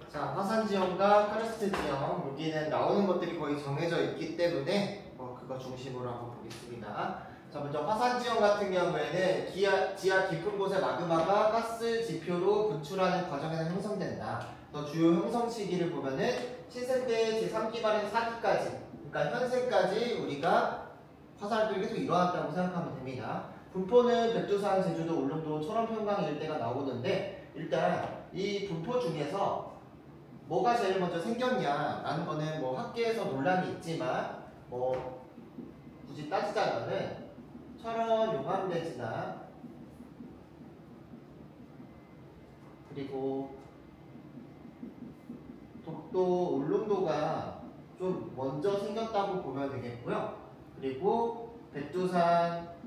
자, 화산 지형과 카르스트 지형, 여기는 나오는 것들이 거의 정해져 있기 때문에 그거 중심으로 한번 보겠습니다. 자, 먼저 화산 지형 같은 경우에는 지하 깊은 곳의 마그마가 가스 지표로 분출하는 과정에서 형성된다. 더 주요 형성 시기를 보면은 신생때 제3기발에서 4기까지, 그러니까 현세까지 우리가 화산들이 계속 일어났다고 생각하면 됩니다. 분포는 백두산, 제주도, 울릉도, 철원평강 일대가 나오는데 일단 이 분포 중에서 뭐가 제일 먼저 생겼냐라는 거는 뭐 학계에서 논란이 있지만 굳이 따지자면은 철원 용암대지나 그리고 독도, 울릉도가 좀 먼저 생겼다고 보면 되겠고요. 그리고 백두산하고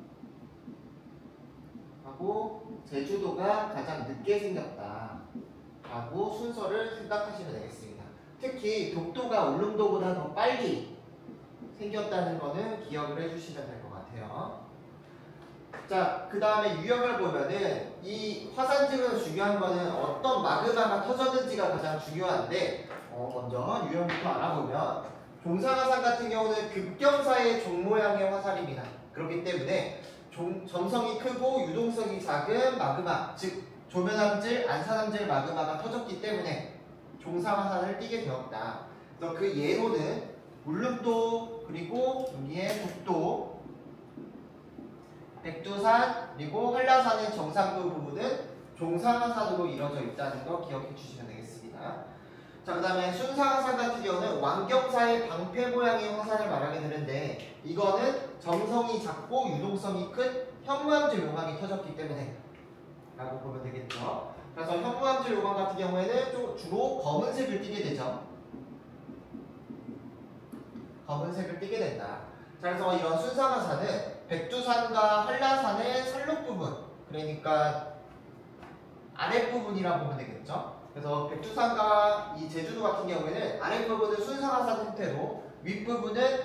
제주도가 가장 늦게 생겼다라고 순서를 생각하시면 되겠습니다. 특히 독도가 울릉도보다 더 빨리 생겼다는 거는 기억을 해주시면 될 것 같아요. 자, 그 다음에 유형을 보면은 이 화산지형에서 중요한 거는 어떤 마그마가 터졌는지가 가장 중요한데 먼저 유형부터 알아보면 종상화산 같은 경우는 급경사의 종 모양의 화살입니다. 그렇기 때문에 점성이 크고 유동성이 작은 마그마, 즉 조면암질, 안산암질 마그마가 터졌기 때문에 종상화산을 띠게 되었다. 그래서 그 예로는 울릉도, 그리고 여기에 독도, 백두산, 그리고 한라산의 정상부 부분은 종상화산으로 이루어져 있다는 거 기억해 주시면 되겠습니다. 자, 그 다음에 순상화산 같은 경우는 완경사의 방패 모양의 화산을 말하게 되는데 이거는 점성이 작고 유동성이 큰 현무암질 용암이 터졌기 때문에 라고 보면 되겠죠. 그래서 현무암질 용암 같은 경우에는 주로 검은색을 띠게 되죠. 검은색을 띠게 된다. 자, 그래서 이런 순상화산은 백두산과 한라산의 산록 부분, 그러니까 아랫부분이라고 보면 되겠죠. 그래서 백두산과 이 제주도 같은 경우에는 아랫부분은 순상화산 형태로, 윗부분은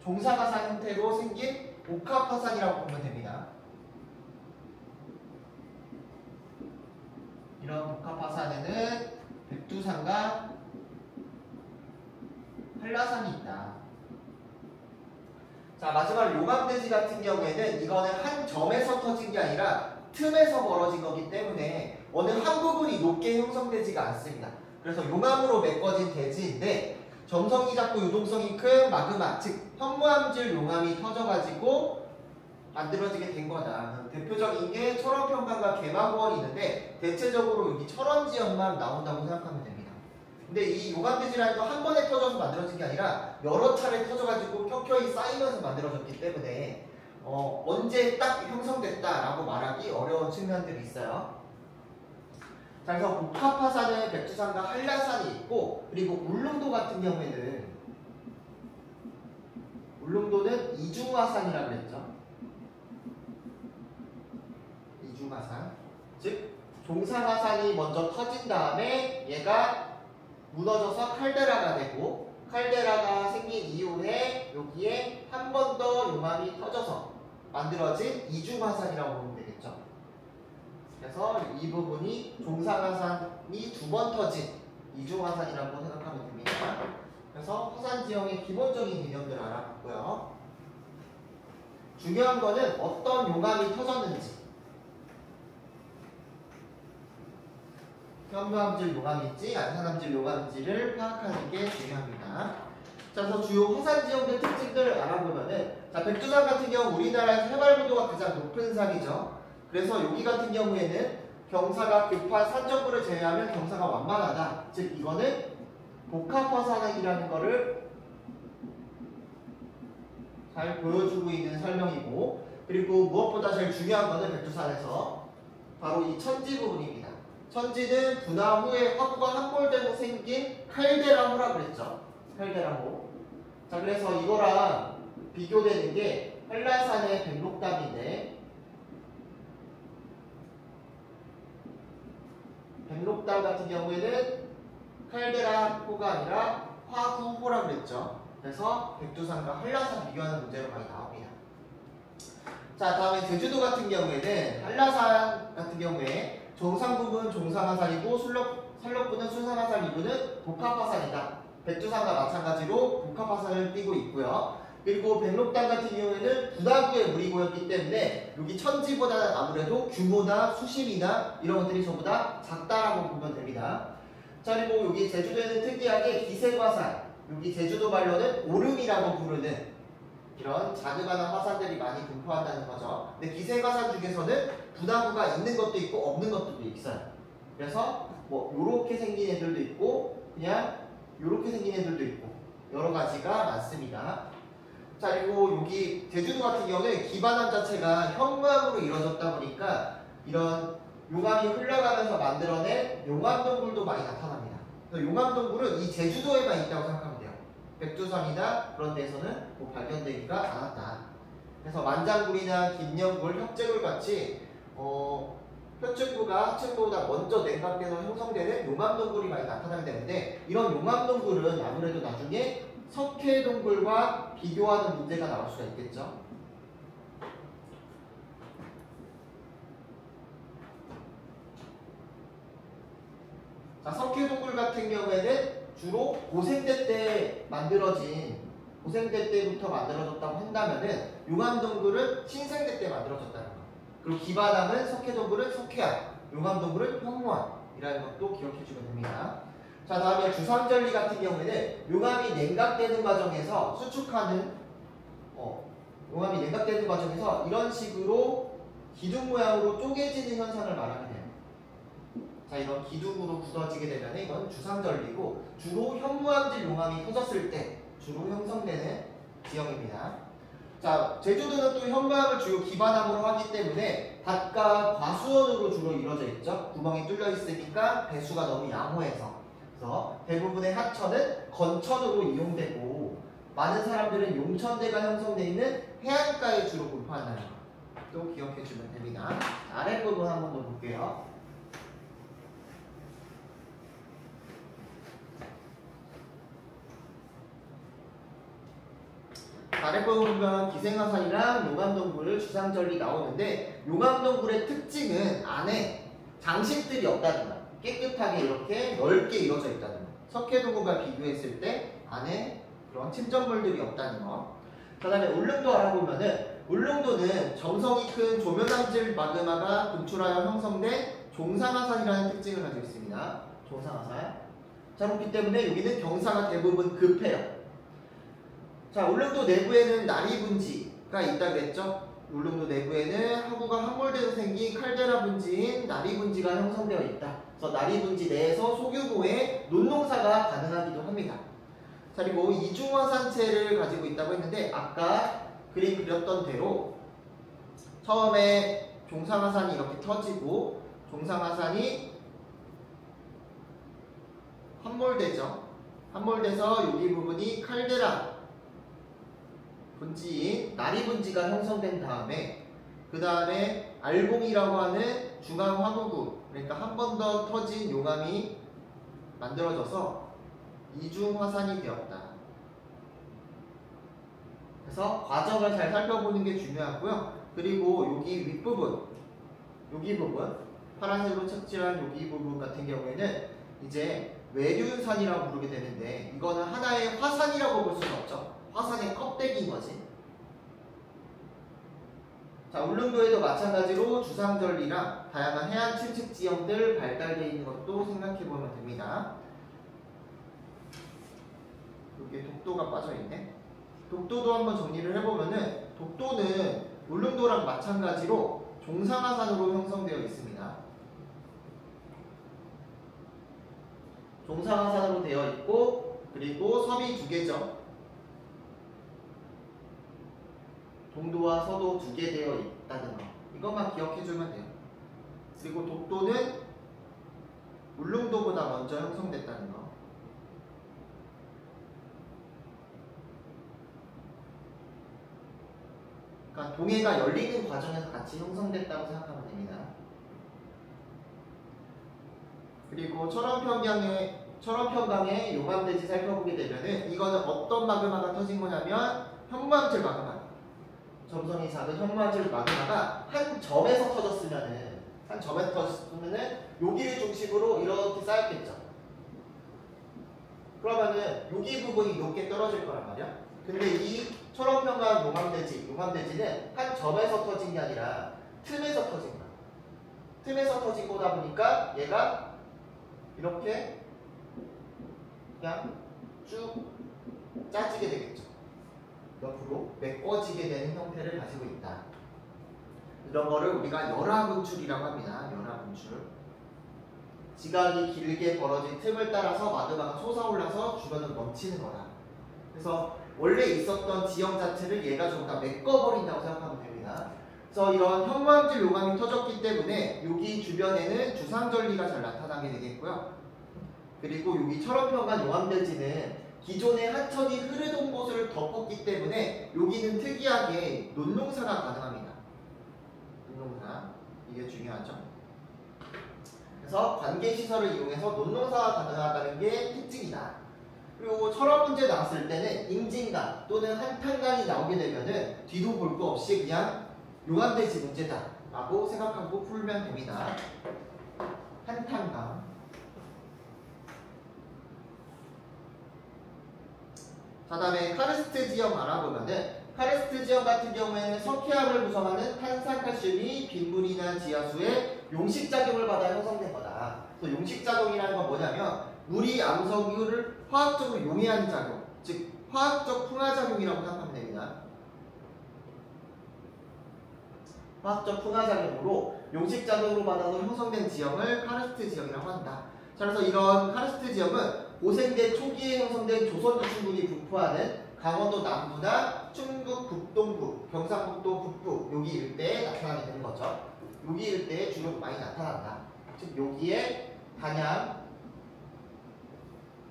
종상화산 형태로 생긴 복합화산이라고 보면 됩니다. 이런 복합화산에는 백두산과 한라산이 있다. 자, 마지막 용암대지 같은 경우에는 이거는 한 점에서 터진 게 아니라 틈에서 벌어진 거기 때문에 어느 한 부분이 높게 형성되지가 않습니다. 그래서 용암으로 메꿔진 대지인데 점성이 작고 유동성이 큰 마그마, 즉 현무암질 용암이 터져가지고 만들어지게 된 거다. 대표적인 게 철원평강과 개마고원이 있는데 대체적으로 여기 철원지역만 나온다고 생각하면 됩니다. 근데 이 용암대지라는 건 한 번에 터져서 만들어진 게 아니라 여러 차례 터져가지고 켜켜이 쌓이면서 만들어졌기 때문에 언제 딱 형성됐다라고 말하기 어려운 측면들이 있어요. 자, 그래서 복합화산은 백두산과 한라산이 있고, 그리고 울릉도 같은 경우에는 울릉도는 이중화산이라고 했죠. 이중화산, 즉 종상화산이 먼저 터진 다음에 얘가 무너져서 칼데라가 되고, 칼데라가 생긴 이후에 여기에 한 번 더 용암이 터져서 만들어진 이중화산이라고 보면 되겠죠. 그래서 이 부분이 종상화산이 두 번 터진 이중화산이라고 생각하면 됩니다. 그래서 화산지형의 기본적인 개념들을 알아봤고요. 중요한 거는 어떤 용암이 터졌는지, 현무암질 용암인지 안산암질 용암인지를 파악하는 게 중요합니다. 자, 그래서 주요 화산지형들 특징들 알아보면은, 자, 백두산 같은 경우 우리나라에서 해발고도가 가장 높은 산이죠. 그래서 여기 같은 경우에는 경사가 급한 산정부를 제외하면 경사가 완만하다. 즉 이거는 복합화산이라는 거를 잘 보여주고 있는 설명이고, 그리고 무엇보다 제일 중요한 거는 백두산에서 바로 이 천지 부분입니다. 천지는 분화 후에 화구가 함몰되고 생긴 칼데라호라고 그랬죠. 칼데라호. 자, 그래서 이거랑 비교되는 게 한라산의 백록담인데, 백록담 같은 경우에는 칼데라호가 아니라 화구호라고 그랬죠. 그래서 백두산과 한라산 비교하는 문제로 많이 나옵니다. 자, 다음에 제주도 같은 경우에는 한라산 같은 경우에 정상 부분 종상화산이고 산력부는 순산화산 2부는 복합화산이다. 백두산과 마찬가지로 복합화산을 띠고 있고요. 그리고 백록당 같은 경우에는 분화구의 물이고였기 때문에 여기 천지보다는 아무래도 규모나 수심이나 이런 것들이 전부 다 작다라고 보면 됩니다. 자, 그리고 여기 제주도에는 특이하게 기색화산, 여기 제주도 말로는 오름이라고 부르는 이런 자그마한 화산들이 많이 분포한다는 거죠. 근데 기색화산 중에서는 분화구가 있는 것도 있고 없는 것도 있어요. 그래서 뭐 요렇게 생긴 애들도 있고 그냥 요렇게 생긴 애들도 있고 여러 가지가 많습니다. 자, 그리고 여기 제주도 같은 경우는 기반함 자체가 현무암으로 이루어졌다 보니까 이런 용암이 흘러가면서 만들어낸 용암동굴도 많이 나타납니다. 그래서 용암동굴은 이 제주도에만 있다고 생각하면 돼요. 백두산이나 그런 데서는 뭐 발견되기가 않았다. 그래서 만장굴이나 김녕굴, 혁재굴 같이 표층부가 하층부보다 먼저 냉각돼서 형성되는 용암동굴이 많이 나타나게 되는데 이런 용암동굴은 아무래도 나중에 석회동굴과 비교하는 문제가 나올 수가 있겠죠. 자, 석회동굴 같은 경우에는 주로 고생대 때 고생대 때부터 만들어졌다고 한다면은 용암동굴은 신생대 때 만들어졌다는 거. 그리고 기반함은 석회동굴은 석회암, 용암동굴은 현무암이라는 것도 기억해주면 됩니다. 자, 다음에 주상절리 같은 경우에는 용암이 냉각되는 과정에서 용암이 냉각되는 과정에서 이런 식으로 기둥 모양으로 쪼개지는 현상을 말하게 돼요. 자, 이런 기둥으로 굳어지게 되면 이건 주상절리고 주로 현무암질 용암이 터졌을 때 주로 형성되는 지형입니다. 자, 제주도는 또 현무암을 주요 기반함으로 하기 때문에 바깥 과수원으로 주로 이루어져 있죠. 구멍이 뚫려 있으니까 배수가 너무 양호해서. 그래서 대부분의 하천은 건천으로 이용되고 많은 사람들은 용천대가 형성되어 있는 해안가에 주로 분포한다는 것도 기억해 주면 됩니다. 아랫부분 한번 더 볼게요. 아랫부분 보면 기생화산이랑 용암동굴, 주상절리 나오는데 용암동굴의 특징은 안에 장식들이 없다는 거야. 깨끗하게 이렇게 넓게 이루어져 있다는 거. 석회동굴과 비교했을 때 안에 그런 침전물들이 없다는 거. 그 다음에 울릉도 알아보면은 울릉도는 점성이 큰 조면암질 마그마가 분출하여 형성된 종상화산이라는 특징을 가지고 있습니다. 종상화산. 자, 그렇기 때문에 여기는 경사가 대부분 급해요. 자, 울릉도 내부에는 나리분지가 있다 그랬죠? 울릉도 내부에는 하구가 함몰돼서 생긴 칼데라 분지인 나리분지가 형성되어 있다. 그래서 나리분지 내에서 소규모의 논농사가 가능하기도 합니다. 자, 그리고 이중화산체를 가지고 있다고 했는데 아까 그림 그렸던 대로 처음에 종상화산이 이렇게 터지고 종상화산이 함몰되죠. 함몰돼서 여기 부분이 칼데라 분지인 나리분지가 형성된 다음에 그 다음에 알봉이라고 하는 중앙화구구, 그러니까 한 번 더 터진 용암이 만들어져서 이중화산이 되었다. 그래서 과정을 잘 살펴보는 게 중요하고요. 그리고 여기 윗부분, 여기 부분, 파란색으로 척질한 여기 부분 같은 경우에는 이제 외륜산이라고 부르게 되는데 이거는 하나의 화산이라고 볼 수는 없죠. 화산의 껍데기인 거지. 자, 울릉도에도 마찬가지로 주상절리랑 다양한 해안 침식 지형들 발달되어 있는 것도 생각해보면 됩니다. 여기에 독도가 빠져있네. 독도도 한번 정리를 해보면은 독도는 울릉도랑 마찬가지로 종상화산으로 형성되어 있습니다. 종상화산으로 되어 있고 그리고 섬이 두 개죠. 동도와 서도 두 개 되어 있다는 거. 이것만 기억해주면 돼요. 그리고 독도는 울릉도보다 먼저 형성됐다는 거. 그러니까 동해가 열리는 과정에서 같이 형성됐다고 생각하면 됩니다. 그리고 철원평강의 용암대지 살펴보게 되면은 이거는 어떤 마그마가 터진 거냐면 현무암질 마그마. 점성이 작은 현무암질 마그마가 한 점에서 터졌으면은 한 점에 터졌으면은 여기를 중심으로 이렇게 쌓였겠죠. 그러면은 여기 부분이 높게 떨어질 거란 말이야. 근데 이 철원평가 용암대지는 한 점에서 터진 게 아니라 틈에서 터진 거야. 틈에서 터진 거다 보니까 얘가 이렇게 그냥 쭉 짜지게 되겠죠. 옆으로 메꿔지게 되는 형태를 가지고 있다. 이런 거를 우리가 열화분출이라고 합니다. 열화분출. 지각이 길게 벌어진 틈을 따라서 마그마가 솟아올라서 주변으로 넘치는 거다. 그래서 원래 있었던 지형 자체를 얘가 전부 다 메꿔버린다고 생각하면 됩니다. 그래서 이런 현무암질 요강이 터졌기 때문에 여기 주변에는 주상절리가 잘 나타나게 되겠고요. 그리고 여기 철원평가 용암대지는 기존의 하천이 흐르던 곳을 덮었기 때문에 여기는 특이하게 논농사가 가능합니다. 논농사. 이게 중요하죠. 그래서 관계시설을 이용해서 논농사가 가능하다는 게 특징이다. 그리고 철원 문제 나왔을 때는 임진강 또는 한탄강이 나오게 되면은 뒤도 볼 거 없이 그냥 용암대지 문제다 라고 생각하고 풀면 됩니다. 한탄강. 자, 다음에 카르스트 지형 알아보면은 카르스트 지형 같은 경우에는 석회암을 구성하는 탄산칼슘이 빗물이나 지하수에 용식작용을 받아 형성된 거다. 그래서 용식작용이라는 건 뭐냐면 물이 암석유를 화학적으로 용해하는 작용, 즉 화학적 풍화작용이라고 생각하면 됩니다. 화학적 풍화작용으로 용식작용으로 받아서 형성된 지형을 카르스트 지형이라고 한다. 자, 그래서 이런 카르스트 지형은 고생대 초기에 형성된 조선조 충북이 분포하는 강원도 남부나 충북 북동부, 경상북도 북부 여기 일대에 나타나게 되는 거죠. 여기 일대에 주로 많이 나타난다. 즉 여기에 단양,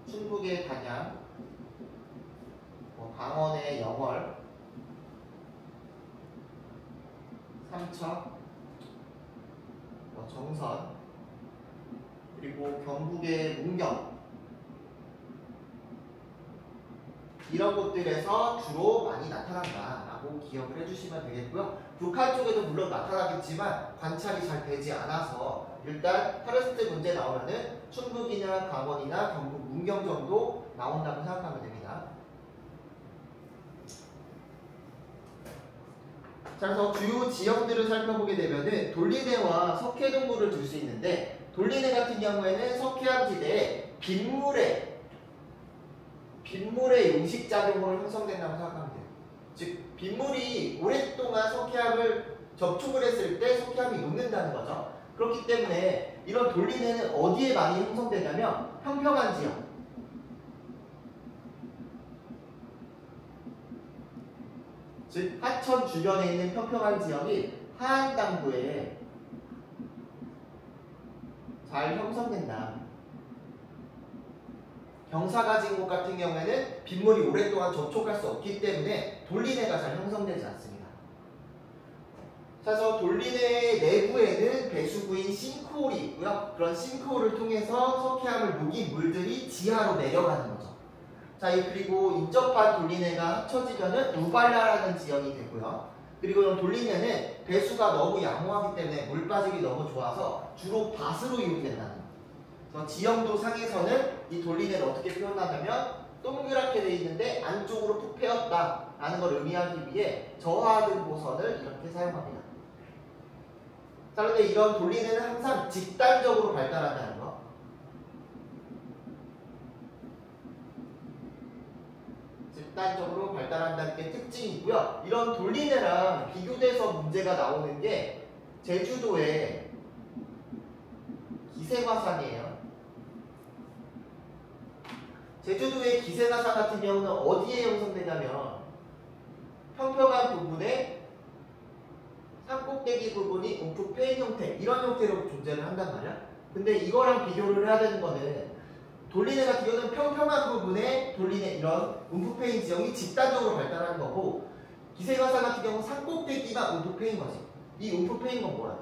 충북의 단양, 강원의 영월, 삼척, 정선, 그리고 경북의 문경 이런 곳들에서 주로 많이 나타난다라고 기억을 해주시면 되겠고요. 북한 쪽에도 물론 나타나겠지만 관찰이 잘 되지 않아서 일단 카르스트 문제 나오면은 충북이나 강원이나 경북 문경 정도 나온다고 생각하면 됩니다. 자, 그래서 주요 지형들을 살펴보게 되면은 돌리네와 석회동굴을 둘 수 있는데 돌리네 같은 경우에는 석회암지대에 빗물의 용식작용으로 형성된다고 생각하면 돼요. 즉 빗물이 오랫동안 석회암을 접촉을 했을 때 석회암이 녹는다는 거죠. 그렇기 때문에 이런 돌리네는 어디에 많이 형성되냐면 평평한 지형, 즉 하천 주변에 있는 평평한 지역이 하안당부에 잘 형성된다. 경사가 진곳 같은 경우에는 빗물이 오랫동안 접촉할 수 없기 때문에 돌리네가 잘 형성되지 않습니다. 그래서 돌리네 내부에는 배수구인 싱크홀이 있고요. 그런 싱크홀을 통해서 석회암을 녹인 물들이 지하로 내려가는 거죠. 자, 그리고 인접한 돌리네가 합쳐지면은 우발라라는 지형이 되고요. 그리고 이런 돌리네는 배수가 너무 양호하기 때문에 물 빠지기 너무 좋아서 주로 밭으로 이용된다는 거예요. 그래서 지형도 상에서는 이 돌리네를 어떻게 표현하냐면 동그랗게 되어 있는데 안쪽으로 푹 패였다라는 걸 의미하기 위해 저하등 보선을 이렇게 사용합니다. 자, 그런데 이런 돌리네는 항상 집단적으로 발달한다는 거. 집단적으로 발달한다는 게 특징이고요. 이런 돌리네랑 비교돼서 문제가 나오는 게 제주도의 기생화산이에요. 제주도의 기생화산 같은 경우는 어디에 형성되냐면 평평한 부분에 산꼭대기 부분이 움푹 패인 형태, 이런 형태로 존재를 한단 말이야. 근데 이거랑 비교를 해야 되는 거는 돌리네 같은 경우는 평평한 부분에 돌리네 이런 움푹 패인 지형이 집단적으로 발달하는 거고, 기생화산 같은 경우는 산꼭대기가 움푹 패인 거지. 이 움푹 패인 건 뭐야?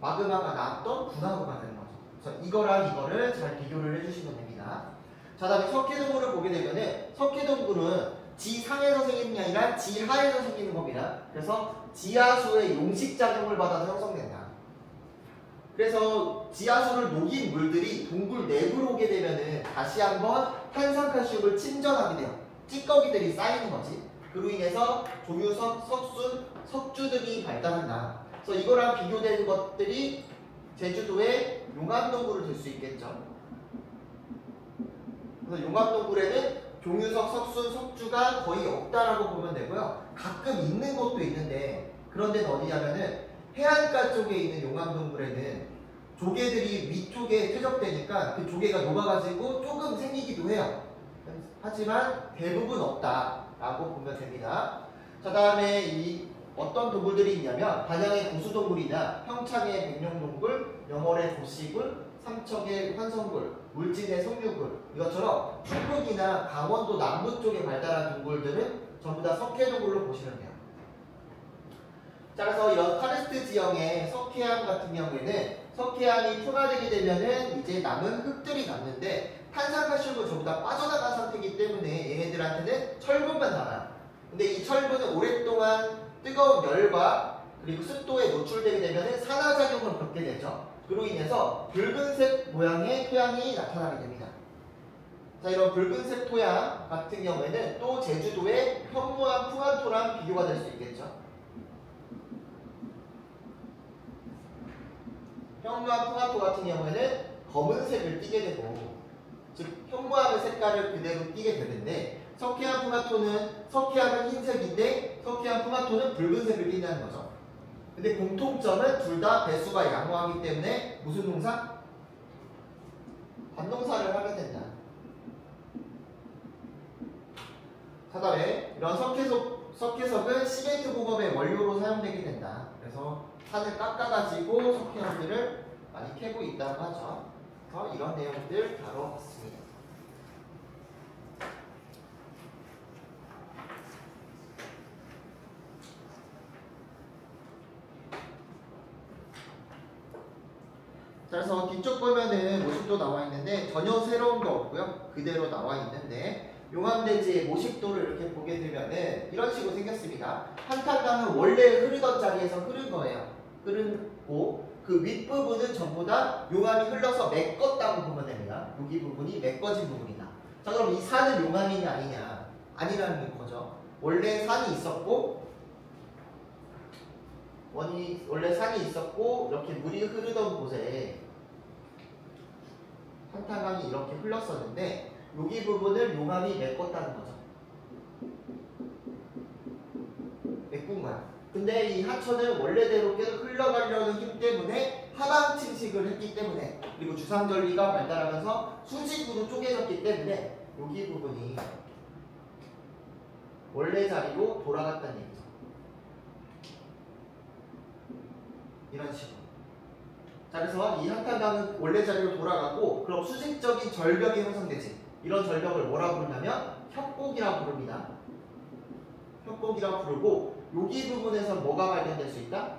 마그마가 나왔던 분화구가 되는 거죠. 그래서 이거랑 이거를 잘 비교를 해주시면 됩니다. 자, 다음에 석회동굴을 보게 되면은 석회동굴은 지상에서 생기는 게 아니라 지하에서 생기는 겁니다. 그래서 지하수의 용식작용을 받아서 형성된다. 그래서 지하수를 녹인 물들이 동굴 내부로 오게 되면은 다시 한번 탄산칼슘을 침전하게 돼요. 찌꺼기들이 쌓이는 거지. 그로 인해서 조유석, 석순, 석주 등이 발달한다. 그래서 이거랑 비교되는 것들이 제주도의 용암동굴을 들 수 있겠죠. 그래서 용암동굴에는 종유석, 석순, 석주가 거의 없다라고 보면 되고요. 가끔 있는 곳도 있는데 그런 데는 어디냐면은 해안가 쪽에 있는 용암동굴에는 조개들이 위쪽에 퇴적되니까 그 조개가 녹아가지고 조금 생기기도 해요. 하지만 대부분 없다라고 보면 됩니다. 자, 다음에 이 어떤 동굴들이 있냐면 단양의 고수동굴이나 평창의 백령동굴, 영월의 도시굴, 삼척의 환성굴, 울진의 성류굴 이것처럼 충북이나 강원도 남부 쪽에 발달한 동굴들은 전부 다 석회동굴로 보시면 돼요. 자, 그래서 이런 카르스트 지형의 석회암 같은 경우에는 석회암이 풍화되게 되면은 이제 남은 흙들이 남는데 탄산칼슘은 전부 다 빠져나간 상태이기 때문에 얘네들한테는 철분만 남아요. 근데 이 철분은 오랫동안 뜨거운 열과 그리고 습도에 노출되게 되면은 산화작용을 겪게 되죠. 그로 인해서 붉은색 모양의 토양이 나타나게 됩니다. 자, 이런 붉은색 토양 같은 경우에는 또 제주도의 현무암 풍안토랑 비교가 될 수 있겠죠. 현무암 풍안토 같은 경우에는 검은색을 띠게 되고, 즉 현무암의 색깔을 그대로 띠게 되는데 석회암 풍안토는 석회암은 흰색인데 석회암 풍안토는 붉은색을 띈다는 거죠. 근데 공통점은 둘 다 배수가 양호하기 때문에 무슨 농사? 밭농사를 하게 된다. 그 다음에 이런 석회석은 시멘트 공업의 원료로 사용되게 된다. 그래서 산을 깎아가지고 석회암들을 많이 캐고 있다고 하죠. 그래서 이런 내용들 다뤄봤습니다. 그래서 뒤쪽 보면은 모식도 나와 있는데 전혀 새로운 거 없고요. 그대로 나와 있는데 용암대지의 모식도를 이렇게 보게 되면은 이런 식으로 생겼습니다. 한탄강은 원래 흐르던 자리에서 흐른 거예요. 흐르고 그 윗부분은 전부 다 용암이 흘러서 메꿨다고 보면 됩니다. 여기 부분이 메꿔진 부분이다. 자, 그럼 이 산은 용암이냐 아니냐? 아니라는 거죠. 원래 산이 있었고 원래 산이 있었고 이렇게 물이 흐르던 곳에 한탄강이 이렇게 흘렀었는데 여기 부분을 용암이 메꿨다는 거죠. 메꾼 거야. 근데 이 하천은 원래대로 계속 흘러가려는 힘 때문에 하방 침식을 했기 때문에 그리고 주상절리가 발달하면서 수직으로 쪼개졌기 때문에 여기 부분이 원래 자리로 돌아갔다는 얘기죠. 이런 식으로. 자, 그래서 이 한탄강은 원래 자리로 돌아가고 그럼 수직적인 절벽이 형성되지. 이런 절벽을 뭐라고 부르냐면 협곡이라고 부릅니다. 협곡이라고 부르고 여기 부분에서 뭐가 발견될 수 있다?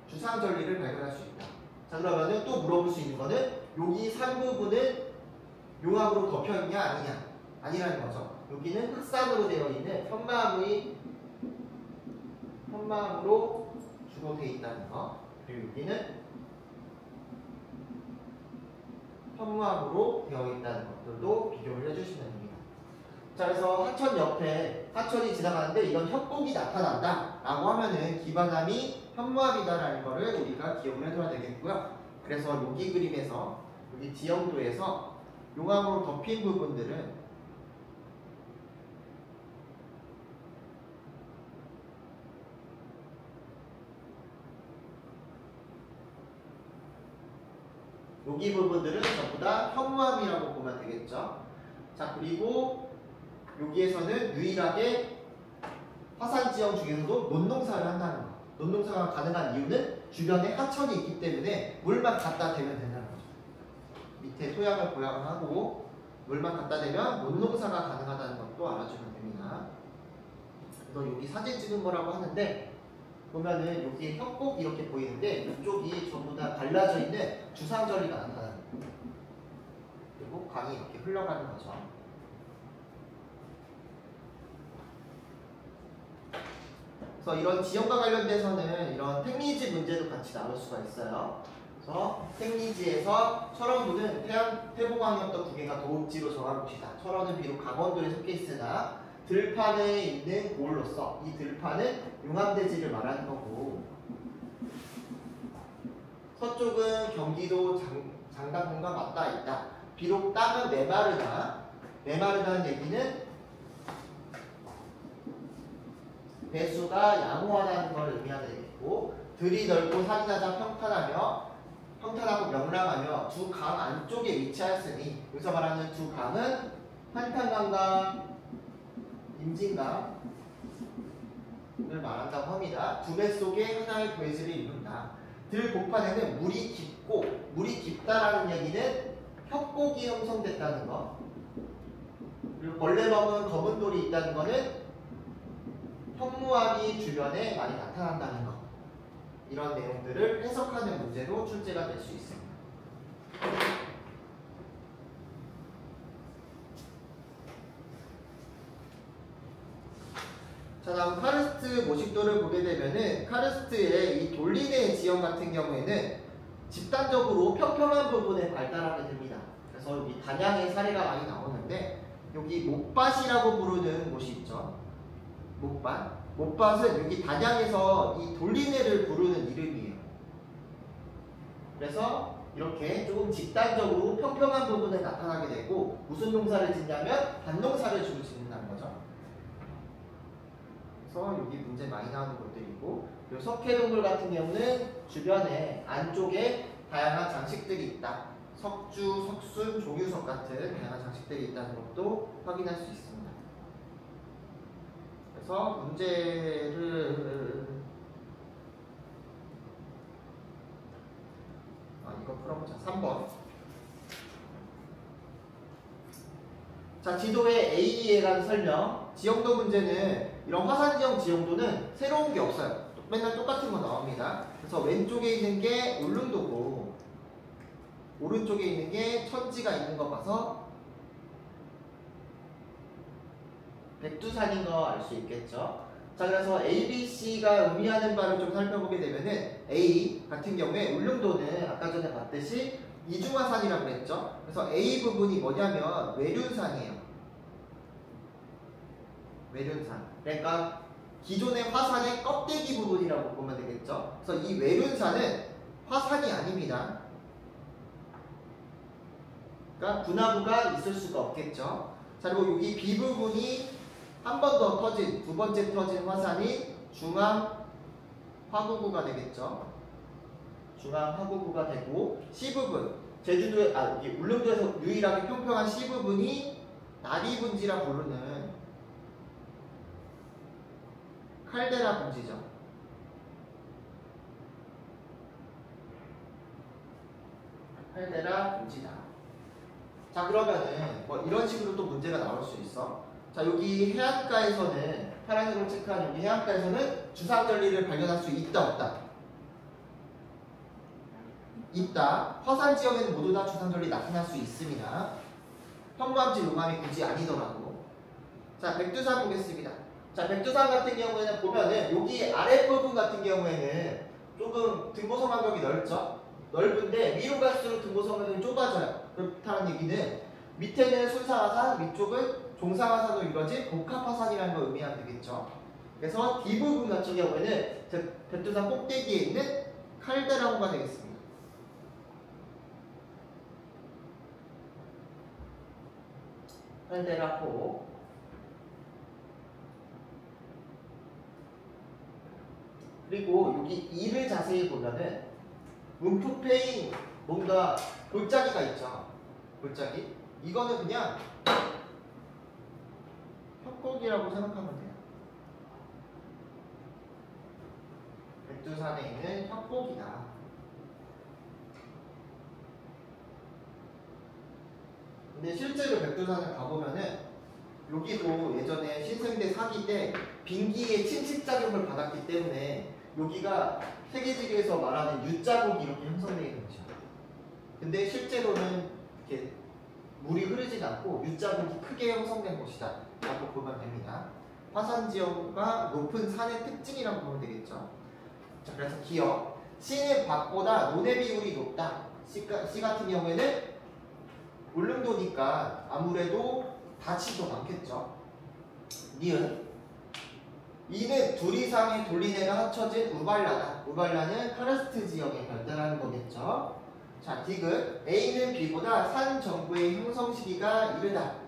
주상절리를 발견할 수 있다. 자, 그러면은 또 물어볼 수 있는 거는 여기 산 부분은 용암으로 덮여있냐 아니냐? 아니라는 거죠. 여기는 흑산으로 되어 있는 현마암으로 주로 되어 있다는 거. 그리고 여기는 현무암으로 되어 있다는 것들도 비교를 해주시면 됩니다. 자, 그래서 하천 옆에 하천이 지나가는데 이런 협곡이 나타난다 라고 하면은 기반암이 현무암이다라는 거를 우리가 기억을 해둬야 되겠고요. 그래서 여기 그림에서 여기 지형도에서 용암으로 덮인 부분들은 여기 부분들은 전부 다 현무암이라고 보면 되겠죠. 자, 그리고 여기에서는 유일하게 화산지형 중에서도 논농사를 한다는 거. 논농사가 가능한 이유는 주변에 하천이 있기 때문에 물만 갖다 대면 된다는 거죠. 밑에 토양을 보양하고 물만 갖다 대면 논농사가 가능하다는 것도 알아주면 됩니다. 그래서 여기 사진 찍은 거라고 하는데 보면은 여기에 협곡 이렇게 보이는데 이쪽이 전부 다 갈라져 있는 주상절리가 나타나는 거예요. 그리고 강이 이렇게 흘러가는 거죠. 그래서 이런 지형과 관련돼서는 이런 택리지 문제도 같이 나올 수가 있어요. 그래서 택리지에서 철원구는 태봉항이었던 두 개가 도읍지로 정한 곳이다. 철원은 비록 강원도에 속해 있으나 들판에 있는 곳으로서 이 들판은 용암대지를 말하는 거고, 서쪽은 경기도 장당군과 맞닿아 있다. 비록 땅은 메마르다는 얘기는 배수가 양호하다는 걸 의미하는 얘기고, 들이 넓고 산이 낮아 평탄하고 명랑하며 두 강 안쪽에 위치하였으니, 여기서 말하는 두 강은 한탄강과 임진강을 말한다고 합니다. 두 배 속에 하나의 배수를 이룬다. 들 복판에는 물이 깊다라는 얘기는 협곡이 형성됐다는 거, 그리고 벌레 먹은 검은 돌이 있다는 거는 현무암이 주변에 많이 나타난다는 것, 이런 내용들을 해석하는 문제로 출제가 될 수 있습니다. 자, 다음 카르스트 모식도를 보게 되면은 카르스트의 이 돌리네 지형 같은 경우에는 집단적으로 평평한 부분에 발달하게 됩니다. 그래서 여기 단양의 사례가 많이 나오는데, 여기 못밭이라고 부르는 곳이 있죠. 못밭은 여기 단양에서 이 돌리네를 부르는 이름이에요. 그래서 이렇게 조금 집단적으로 평평한 부분에 나타나게 되고, 무슨 농사를 짓냐면 밭농사를 주로 짓는다는 거죠. 그래서 여기 문제 많이 나오는 것들이고, 그리고 석회동굴 같은 경우는 주변에 안쪽에 다양한 장식들이 있다. 석주, 석순, 종유석 같은 다양한 장식들이 있다는 것도 확인할 수 있습니다. 그래서 문제를 이거 풀어보자. 3번. 자, 지도의 AE에 관한 설명. 지형도 문제는 이런 화산지형 지형도는 새로운 게 없어요. 맨날 똑같은 거 나옵니다. 그래서 왼쪽에 있는 게 울릉도고 오른쪽에 있는 게 천지가 있는 거 봐서 백두산인 거 알 수 있겠죠. 자, 그래서 A, B, C가 의미하는 바를 좀 살펴보게 되면은 A 같은 경우에 울릉도는 아까 전에 봤듯이 이중화산이라고 했죠. 그래서 A 부분이 뭐냐면 외륜산이에요. 외륜산. 그러니까 기존의 화산의 껍데기 부분이라고 보면 되겠죠. 그래서 이 외륜산은 화산이 아닙니다. 그러니까 분화구가 있을 수가 없겠죠. 자, 그리고 여기 B 부분이 한 번 더 터진, 두 번째 터진 화산이 중앙 화구구가 되겠죠. 중앙 화구구가 되고, C 부분, 여기 울릉도에서 유일하게 평평한 C 부분이 나리분지라 부르는 칼데라 분지죠. 칼데라 분지다. 자, 그러면은 뭐 이런 식으로 또 문제가 나올 수 있어. 자, 여기 해안가에서는 파란색으로 체크한 여기 해안가에서는 주상절리를 발견할 수 있다, 없다? 있다. 화산 지역에는 모두 다 주상절리 나타날 수 있습니다. 현무암지 용암이 굳이 아니더라도. 자, 백두산 보겠습니다. 자, 백두산 같은 경우에는 보면은 여기 아랫부분 같은 경우에는 조금 등고선 간격이 넓은데 위로 갈수록 등고선 간격이 좁아져요. 그렇다는 얘기는 밑에는 순상화산, 위쪽은 종상화산으로 이루어진 복합화산이라는 걸 의미하면 되겠죠. 그래서 뒷부분 같은 경우에는 백두산 꼭대기에 있는 칼데라호가 되겠습니다. 칼데라호. 그리고 여기 2를 자세히 보면은 움푹 패인 뭔가 골짜기가 있죠. 골짜기. 이거는 그냥 협곡이라고 생각하면 돼요. 백두산에 있는 협곡이다. 근데 실제로 백두산을 가보면은 여기도 예전에 신생대 사기 때 빙기의 침식 작용을 받았기 때문에 여기가 세계지리에서 말하는 U자국이 이렇게 형성되어 있는 것이죠. 근데 실제로는 이렇게 물이 흐르지 않고 U자국이 크게 형성된 곳이다 라고 보면 됩니다. 화산 지형과 높은 산의 특징이라고 보면 되겠죠. 자, 그래서 기억. C는 밖보다 논의 비율이 높다. C 같은 경우에는 울릉도니까 아무래도 밭이 더 많겠죠. 니은. E는 둘 이상의 돌리네가 합쳐진 우발라다. 우발라는 카르스트 지역에 별다라는 거겠죠. 자, 디귿. A는 B보다 산 정부의 형성 시기가 이르다.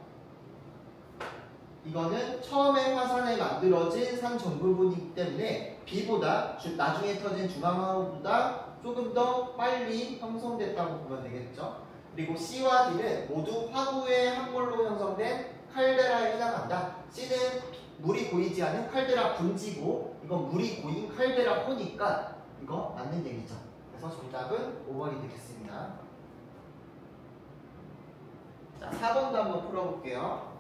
이거는 처음에 화산에 만들어진 산 전부분이기 때문에 B보다 나중에 터진 중앙화보다 조금 더 빨리 형성됐다고 보면 되겠죠. 그리고 C와 D는 모두 화구의 함몰로 형성된 칼데라에 해당한다. C는 물이 고이지 않은 칼데라 분지고 이건 물이 고인 칼데라 호니까 이거 맞는 얘기죠. 그래서 정답은 5번이 되겠습니다. 자, 4번도 한번 풀어볼게요.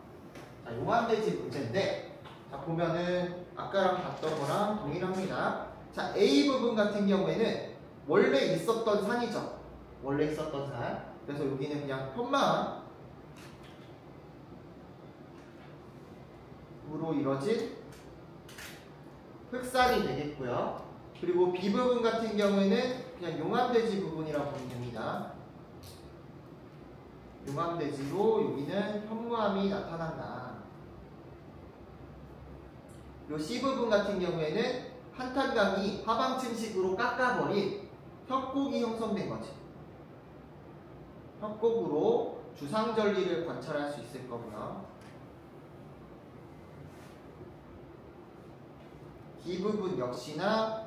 자, 용암대지 문제인데, 자, 보면은 아까랑 봤던 거랑 동일합니다. 자, A 부분 같은 경우에는 원래 있었던 산이죠. 원래 있었던 산. 그래서 여기는 그냥 편마음으로 이뤄진 흑산이 되겠고요. 그리고 B 부분 같은 경우에는 그냥 용암대지 부분이라고 보면 됩니다. 용암대지로 여기는 현무암이 나타난다. 요 C 부분 같은 경우에는 한탄강이 하방 침식으로 깎아버린 협곡이 형성된 거지. 협곡으로 주상절리를 관찰할 수 있을 거고요. D 부분 역시나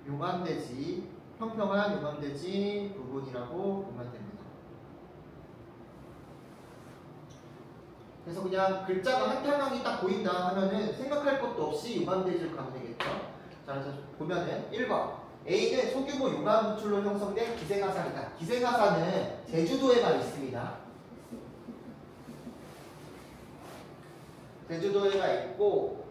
용암대지, 평평한 용암대지 부분이라고 보면 됩니다. 그래서 그냥 글자가 한탄강이 딱 보인다 하면은 생각할 것도 없이 용암대지를 가면 되겠죠. 자, 그래서 보면은 1번 A는 소규모 용암 분출로 형성된 기생화산이다. 기생화산은 제주도에만 있습니다. 제주도에만 있고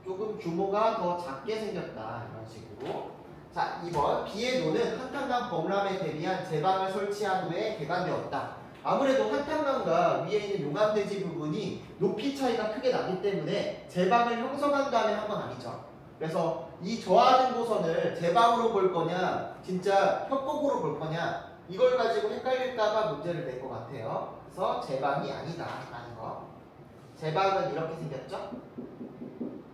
조금 규모가 더 작게 생겼다. 이런 식으로. 자, 2번 B의 노는 한탄강 범람에 대비한 제방을 설치한 후에 개관되었다. 아무래도 한탄강과 위에 있는 용암대지 부분이 높이 차이가 크게 나기 때문에 제방을 형성한 다음에 한 건 아니죠. 그래서 이 저하등 고선을 제방으로 볼 거냐 진짜 협곡으로 볼 거냐 이걸 가지고 헷갈릴까봐 문제를 낼 것 같아요. 그래서 제방이 아니다 라는 거. 제방은 이렇게 생겼죠.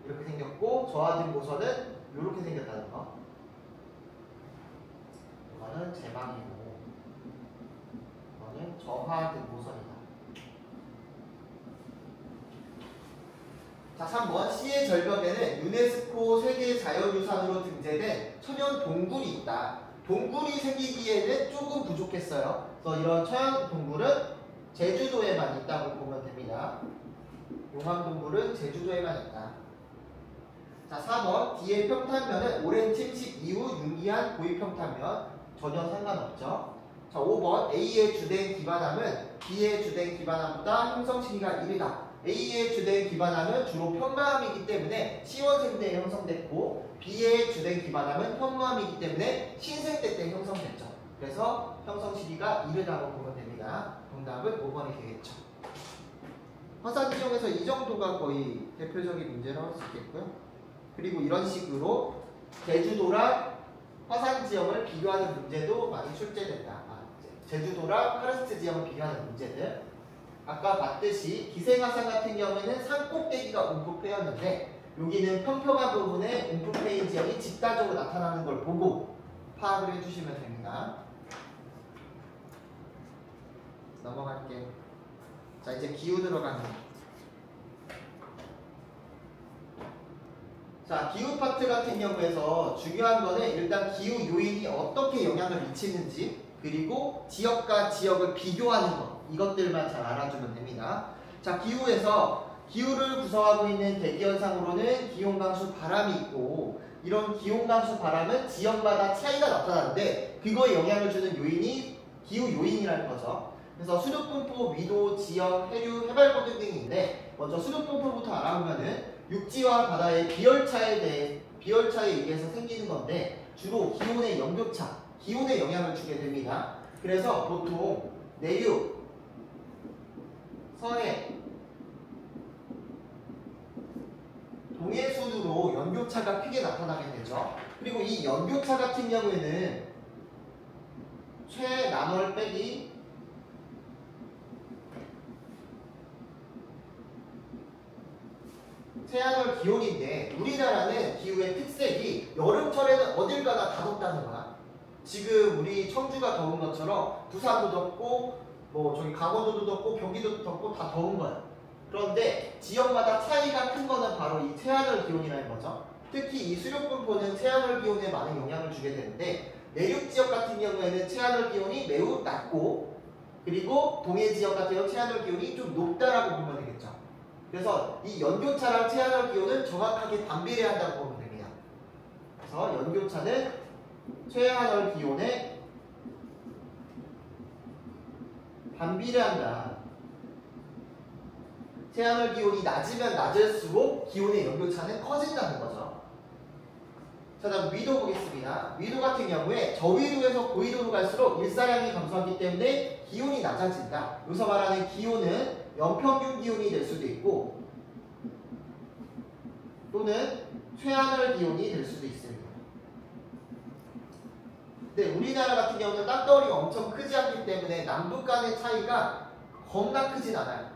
이렇게 생겼고 저하등 고선은 이렇게 생겼다는 거. 이거는 제방이고 이거는 저하등 고선이다. 자, 3번 C의 절벽에는 유네스코 세계 자연유산으로 등재된 천연 동굴이 있다. 동굴이 생기기에는 조금 부족했어요. 그래서 이런 천연 동굴은 제주도에만 있다고 보면 됩니다. 용암동굴은 제주도에만 있다. 자, 4번 D의 평탄면은 오랜 침식 이후 유기한 고위평탄면 전혀 상관없죠. 자, 5번 A의 주된 기반함은 B의 주된 기반함보다 형성 시기가 이르다. A의 주된 기반함은 주로 편마함이기 때문에 시원생대에 형성됐고 B의 주된 기반함은 현무함이기 때문에 신생대 때 형성됐죠. 그래서 형성 시기가 이르다고 보면 됩니다. 정답은 5번이 되겠죠. 화산 지형에서 이 정도가 거의 대표적인 문제라고 할 수 있겠고요. 그리고 이런 식으로 제주도랑 화산 지형을 비교하는 문제도 많이 출제된다. 제주도랑 카르스트 지형을 비교하는 문제들. 아까 봤듯이 기생화산 같은 경우에는 산꼭대기가 움푹패였는데 여기는 평평한 부분에 움푹패인 지형이 집단적으로 나타나는 걸 보고 파악을 해주시면 됩니다. 넘어갈게요. 자, 이제 기후 들어갑니다. 자, 기후 파트 같은 경우에서 중요한 거는 일단 기후 요인이 어떻게 영향을 미치는지 그리고 지역과 지역을 비교하는 것 이것들만 잘 알아주면 됩니다. 자, 기후에서 기후를 구성하고 있는 대기현상으로는 기온강수 바람이 있고 이런 기온강수 바람은 지역마다 차이가 나타나는데 그거에 영향을 주는 요인이 기후 요인이라는 거죠. 그래서 수륙분포, 위도, 지형, 해류, 해발고등 등이 있는데 먼저 수륙분포부터 알아보면은 육지와 바다의 비열차에 의해서 생기는 건데 주로 기온의 연교차, 기온에 영향을 주게 됩니다. 그래서 보통 내륙, 서해, 동해순으로 연교차가 크게 나타나게 되죠. 그리고 이 연교차 같은 경우에는 최난월 빼기 최하늘 기온인데 우리나라는 기후의 특색이 여름철에는 어딜 가나 다 덥다는 거야. 지금 우리 청주가 더운 것처럼 부산도 덥고 뭐 저기 강원도도 덥고 경기도도 덥고 다 더운 거야. 그런데 지역마다 차이가 큰 거는 바로 이 최하늘 기온이라는 거죠. 특히 이 수륙분포는 최하늘 기온에 많은 영향을 주게 되는데 내륙 지역 같은 경우에는 최하늘 기온이 매우 낮고 그리고 동해 지역 같은 경우 최하늘 기온이 좀 높다라고 보면 되겠죠. 그래서 이 연교차랑 최하늘 기온은 정확하게 반비례한다고 보면 됩니다. 그래서 연교차는 최하늘 기온에 반비례한다. 최하늘 기온이 낮으면 낮을수록 기온의 연교차는 커진다는 거죠. 자, 다음 위도 보겠습니다. 위도 같은 경우에 저위도에서 고위도로 갈수록 일사량이 감소하기 때문에 기온이 낮아진다. 여기서 말하는 기온은 연평균 기온이 될 수도 있고 또는 최하늘 기온이 될 수도 있습니다. 근데 우리나라 같은 경우는 땅덩어리가 엄청 크지 않기 때문에 남북 간의 차이가 겁나 크진 않아요.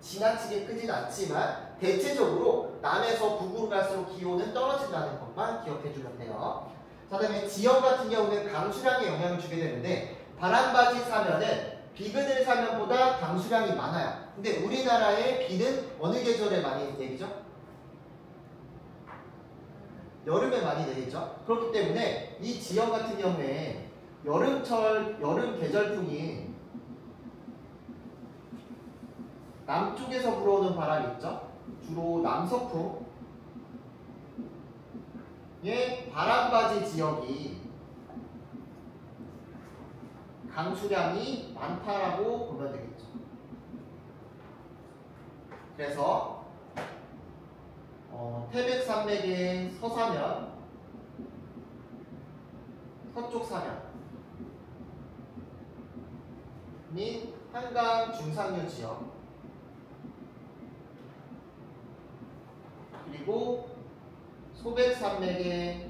지나치게 크진 않지만 대체적으로 남에서 북으로 갈수록 기온은 떨어진다는 것만 기억해주면 돼요. 자, 다음에 지역 같은 경우는 강수량에 영향을 주게 되는데 바람바지 사면은 비그늘 사면보다 강수량이 많아요. 근데 우리나라의 비는 어느 계절에 많이 내리죠? 여름에 많이 내리죠. 그렇기 때문에 이 지역 같은 경우에 여름 계절풍이 남쪽에서 불어오는 바람이 있죠. 주로 남서풍의 바람바지 지역이 강수량이 많다라고 보면 되겠죠. 그래서 태백산맥의 서사면, 서쪽 사면인 한강 중상류 지역 그리고 소백산맥의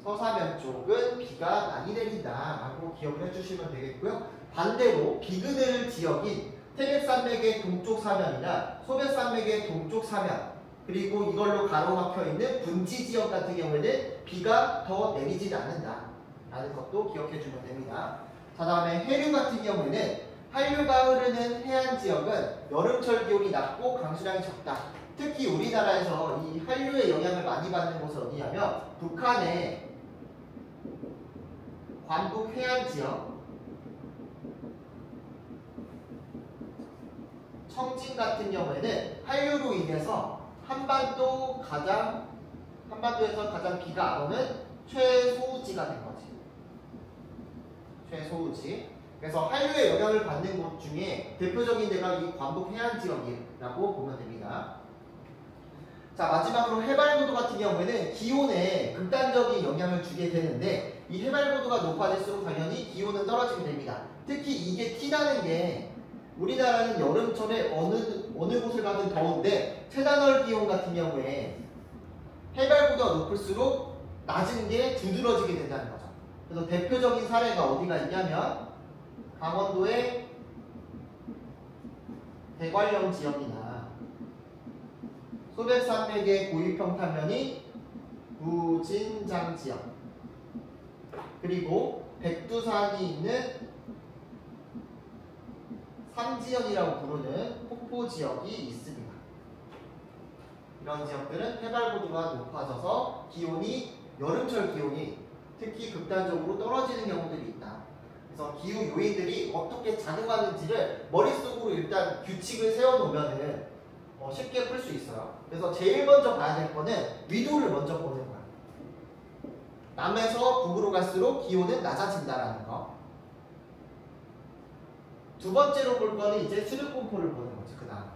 서사면 쪽은 비가 많이 내린다라고 기억을 해주시면 되겠고요. 반대로 비그늘 지역인 태백산맥의 동쪽 사면이나 소백산맥의 동쪽 사면 그리고 이걸로 가로막혀 있는 분지 지역 같은 경우에는 비가 더 내리진 않는다라는 것도 기억해주면 됩니다. 자, 다음에 해류 같은 경우에는 한류가 흐르는 해안 지역은 여름철 기온이 낮고 강수량이 적다. 특히 우리나라에서 이 한류의 영향을 많이 받는 곳은 어디냐면 북한의 관북 해안 지역, 청진 같은 경우에는 한류로 인해서 한반도에서 가장 비가 안 오는 최소우지가 된 거지. 최소우지. 그래서 한류의 영향을 받는 곳 중에 대표적인 데가 이 관북 해안 지역이라고 보면 됩니다. 자, 마지막으로 해발고도 같은 경우에는 기온에 극단적인 영향을 주게 되는데 이 해발고도가 높아질수록 당연히 기온은 떨어지게 됩니다. 특히 이게 티나는 게 우리나라는 여름철에 어느 곳을 가든 더운데 최단월 기온 같은 경우에 해발고도가 높을수록 낮은 게 두드러지게 된다는 거죠. 그래서 대표적인 사례가 어디가 있냐면 강원도의 대관령 지역이나 소백산맥의 고위평탄면이 우진장 지역 그리고 백두산이 있는 삼지연이라고 부르는 폭포 지역이 있습니다. 이런 지역들은 해발고도가 높아져서 여름철 기온이 특히 극단적으로 떨어지는 경우들이 있다. 그래서 기후 요인들이 어떻게 작용하는지를 머릿속으로 일단 규칙을 세워놓으면 쉽게 풀 수 있어요. 그래서 제일 먼저 봐야 될 거는 위도를 먼저 보는 거야. 남에서 북으로 갈수록 기온은 낮아진다라는 거. 두 번째로 볼 거는 이제 수륙분포를 보는 거지. 그 다음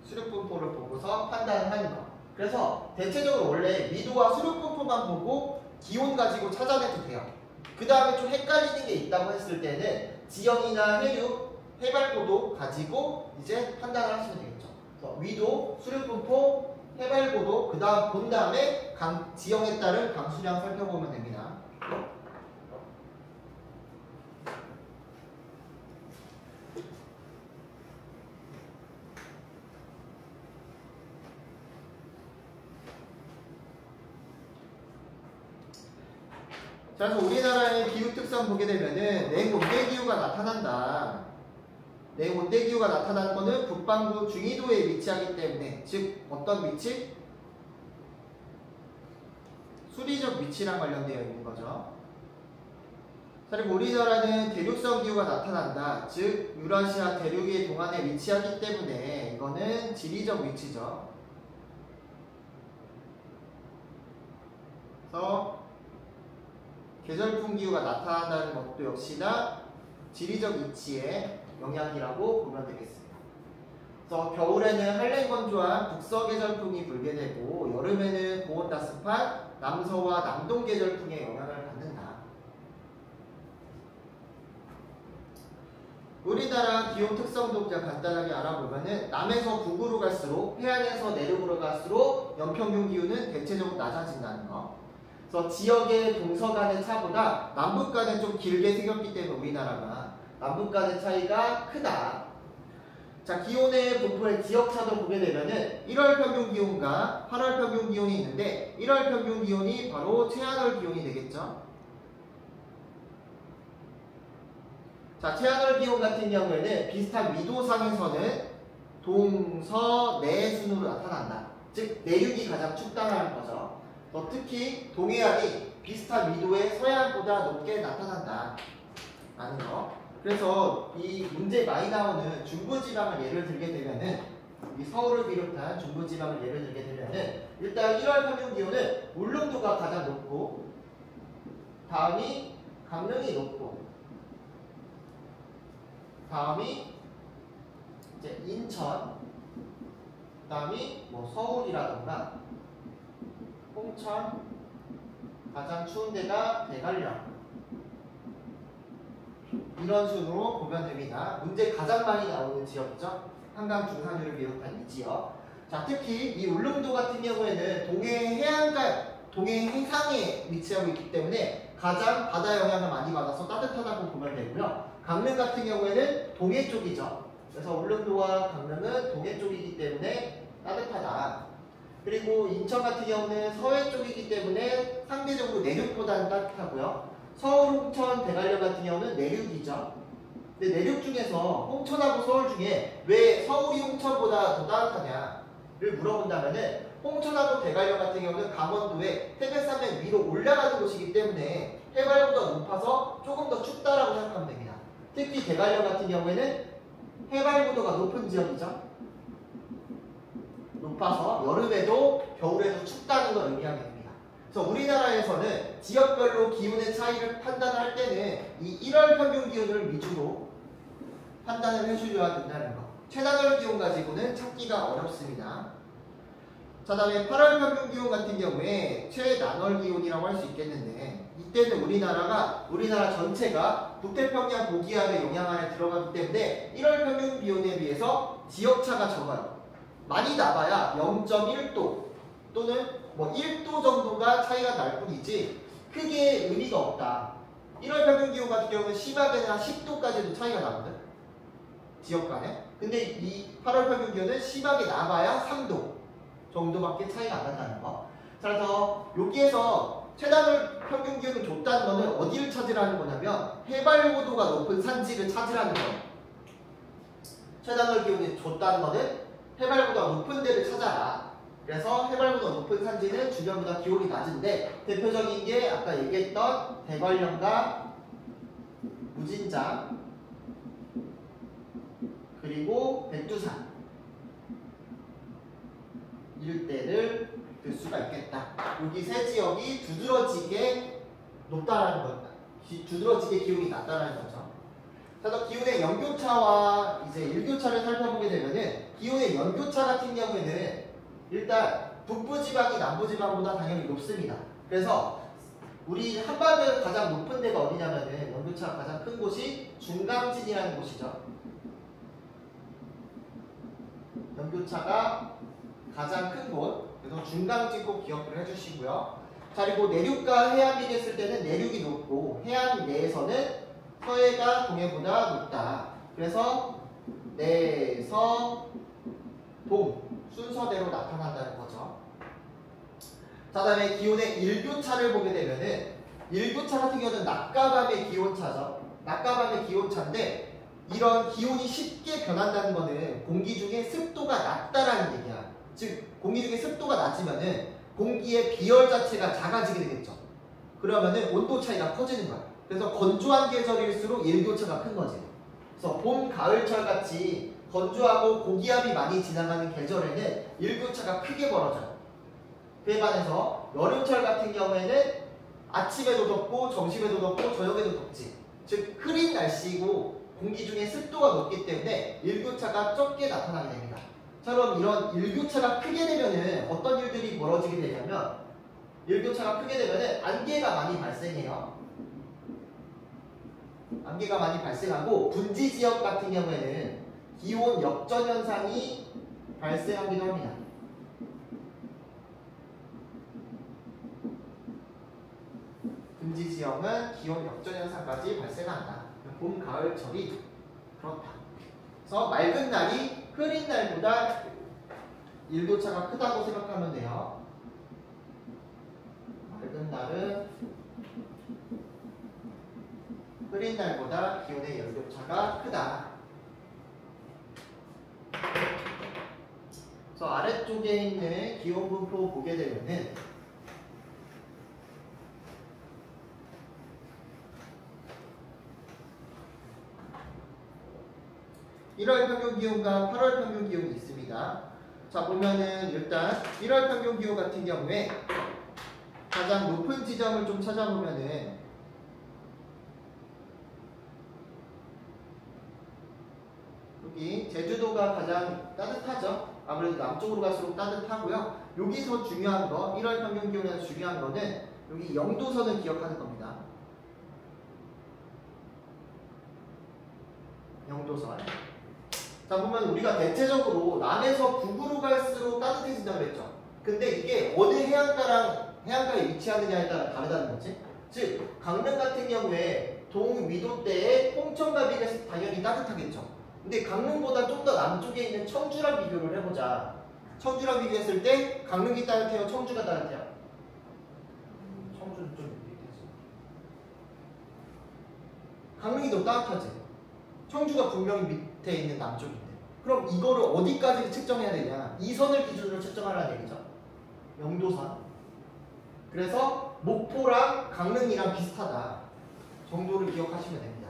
수륙분포를 보고서 판단을 하는 거. 그래서 대체적으로 원래 위도와 수륙분포만 보고 기온 가지고 찾아내도 돼요. 그 다음에 좀 헷갈리는 게 있다고 했을 때는 지역이나 해류 해발고도 가지고 이제 판단을 하시면 되겠죠. 그래서 위도, 수륙분포, 해발고도, 그 다음 본 다음에 지형에 따른 강수량 살펴보면 됩니다. 자, 그래서 우리나라의 기후 특성 보게 되면은 냉온대 기후가 나타난다. 냉온대 기후가 나타나는 거는 북반구 중위도에 위치하기 때문에, 즉 어떤 위치? 수리적 위치랑 관련되어 있는 거죠. 그리고 우리나라는 대륙성 기후가 나타난다. 즉 유라시아 대륙의 동안에 위치하기 때문에 이거는 지리적 위치죠. 그래서 계절풍 기후가 나타난다는 것도 역시나 지리적 위치의 영향이라고 보면 되겠습니다. 그래서 겨울에는 한랭 건조한 북서계절풍이 불게 되고 여름에는 고온 따습한 남서와 남동 계절풍의 영향을 받는다. 우리나라 기온 특성도 그냥 간단하게 알아보면은 남에서 북으로 갈수록 해안에서 내륙으로 갈수록 연평균 기온은 대체적으로 낮아진다는 거. 그래서 지역의 동서 간의 차보다 남북 간은 좀 길게 생겼기 때문에 우리나라가 남북 간의 차이가 크다. 자, 기온의 분포의 지역차도 보게 되면은 1월 평균 기온과 8월 평균 기온이 있는데 1월 평균 기온이 바로 최하늘 기온이 되겠죠. 자, 최하늘 기온 같은 경우에는 비슷한 위도상에서는 동서내 순으로 나타난다. 즉 내륙이 가장 춥다는 거죠. 특히 동해안이 비슷한 위도의 서해안보다 높게 나타난다 라는 거. 그래서 이 문제 많이 나오는 중부지방을 예를 들게 되면은, 이 서울을 비롯한 중부지방을 예를 들게 되면은 일단 1월 평균 기온은 울릉도가 가장 높고 다음이 강릉이 높고 다음이 이제 인천, 다음이 뭐 서울이라던가 홍천, 가장 추운 데가 대관령, 이런 순으로 보면 됩니다. 문제 가장 많이 나오는 지역이죠. 한강 중산유를 비롯한 이 지역. 자, 특히 이 울릉도 같은 경우에는 동해 해상에 위치하고 있기 때문에 가장 바다 영향을 많이 받아서 따뜻하다고 보면 되고요. 강릉 같은 경우에는 동해 쪽이죠. 그래서 울릉도와 강릉은 동해 쪽이기 때문에 따뜻하다. 그리고 인천 같은 경우는 서해 쪽이기 때문에 상대적으로 내륙보다는 따뜻하고요. 서울, 홍천, 대관령 같은 경우는 내륙이죠. 근데 내륙 중에서 홍천하고 서울 중에 왜 서울이 홍천보다 더 따뜻하냐를 물어본다면은 홍천하고 대관령 같은 경우는 강원도의 태백산맥 위로 올라가는 곳이기 때문에 해발보다 높아서 조금 더 춥다라고 생각하면 됩니다. 특히 대관령 같은 경우에는 해발고도가 높은 지역이죠. 높아서 여름에도 겨울에도 춥다는 걸 의미하게 됩니다. 그래서 우리나라에서는 지역별로 기온의 차이를 판단할 때는 이 1월 평균 기온을 위주로 판단을 해주려야 된다는 거. 최단월 기온 가지고는 찾기가 어렵습니다. 자, 다음에 8월 평균 기온 같은 경우에 최난월 기온이라고 할 수 있겠는데, 이때는 우리나라 전체가 북태평양 고기압의 영향 안에 들어가기 때문에 1월 평균 기온에 비해서 지역차가 적어요. 많이 나봐야 0.1도 또는 뭐 1도 정도가 차이가 날 뿐이지 크게 의미가 없다. 1월 평균 기온 같은 경우는 심하게는 한 10도까지도 차이가 나거든, 지역 간에. 근데 이 8월 평균 기온은 심하게 나봐야 3도 정도밖에 차이가 안 난다는 거. 자, 그래서 여기에서 최단월 평균 기온을 줬다는 거는 어디를 찾으라는 거냐면 해발고도가 높은 산지를 찾으라는 거예요. 최단월 기온이 줬다는 거는 해발고도가 높은 데를 찾아라. 그래서 해발고도가 높은 산지는 주변보다 기온이 낮은데 대표적인 게 아까 얘기했던 대관령과 무진장 그리고 백두산 일대를 들 수가 있겠다. 여기 세 지역이 두드러지게 높다라는 겁니다. 두드러지게 기온이 낮다라는 거죠. 그래서 기온의 연교차와 이제 일교차를 살펴보게 되면은 기온의 연교차 같은 경우에는 일단 북부지방이 남부지방보다 당연히 높습니다. 그래서 우리 한반도에서 가장 높은 데가 어디냐면은 연교차가 가장 큰 곳이 중강진이라는 곳이죠. 연교차가 가장 큰 곳. 그래서 중간쯤 꼭 기억을 해주시고요. 자, 그리고 내륙과 해안 비교했을 때는 내륙이 높고 해안 내에서는 서해가 동해보다 높다. 그래서 내, 서, 동 순서대로 나타난다는 거죠. 자, 다음에 기온의 일교차를 보게 되면은 일교차 같은 경우는 낮과 밤의 기온차죠. 낮과 밤의 기온차인데 이런 기온이 쉽게 변한다는 거는 공기 중에 습도가 낮다라는 얘기야. 즉 공기 중에 습도가 낮으면은 공기의 비열 자체가 작아지게 되겠죠. 그러면은 온도 차이가 커지는 거야. 그래서 건조한 계절일수록 일교차가 큰 거지. 그래서 봄, 가을철 같이 건조하고 고기압이 많이 지나가는 계절에는 일교차가 크게 벌어져요. 그에 반해서 여름철 같은 경우에는 아침에도 덥고 점심에도 덥고 저녁에도 덥지. 즉 흐린 날씨고 공기 중에 습도가 높기 때문에 일교차가 적게 나타나게 됩니다. 자, 그럼 이런 일교차가 크게 되면은 어떤 일들이 벌어지게 되냐면 일교차가 크게 되면은 안개가 많이 발생해요. 안개가 많이 발생하고 분지 지역 같은 경우에는 기온 역전 현상이 발생하기도 합니다. 분지 지역은 기온 역전 현상까지 발생한다. 봄, 가을철이 그렇다. 그래서 맑은 날이 흐린 날보다 일교차가 크다고 생각하면 돼요. 맑은 날은 흐린 날보다 기온의 일교차가 크다. 그래서 아래쪽에 있는 기온 분포 보게 되면은 (1월) 평균 기온과 (8월) 평균 기온이 있습니다. 자, 보면은 일단 1월 평균 기온 같은 경우에 가장 높은 지점을 좀 찾아보면은 여기 제주도가 가장 따뜻하죠. 아무래도 남쪽으로 갈수록 따뜻하고요. 여기서 중요한 거, 1월 평균 기온에서 중요한 거는 여기 영도선을 기억하는 겁니다. 영도선. 자, 보면 우리가 대체적으로 남에서 북으로 갈수록 따뜻해진다고 그랬죠. 근데 이게 어느 해안가에 위치하느냐에 따라 다르다는 거지. 즉 강릉 같은 경우에 동위도대에 홍천과 비교해서 당연히 따뜻하겠죠. 근데 강릉보다 좀 더 남쪽에 있는 청주랑 비교를 해보자. 청주랑 비교했을 때 강릉이 따뜻해요? 청주가 따뜻해요? 청주는 좀 밑에서. 강릉이 더 따뜻하지. 청주가 분명히 밑에 있는 남쪽인데. 그럼 이거를 어디까지 측정해야 되냐? 이 선을 기준으로 측정하라는 얘기죠. 영도선. 그래서 목포랑 강릉이랑 비슷하다 정도를 기억하시면 됩니다.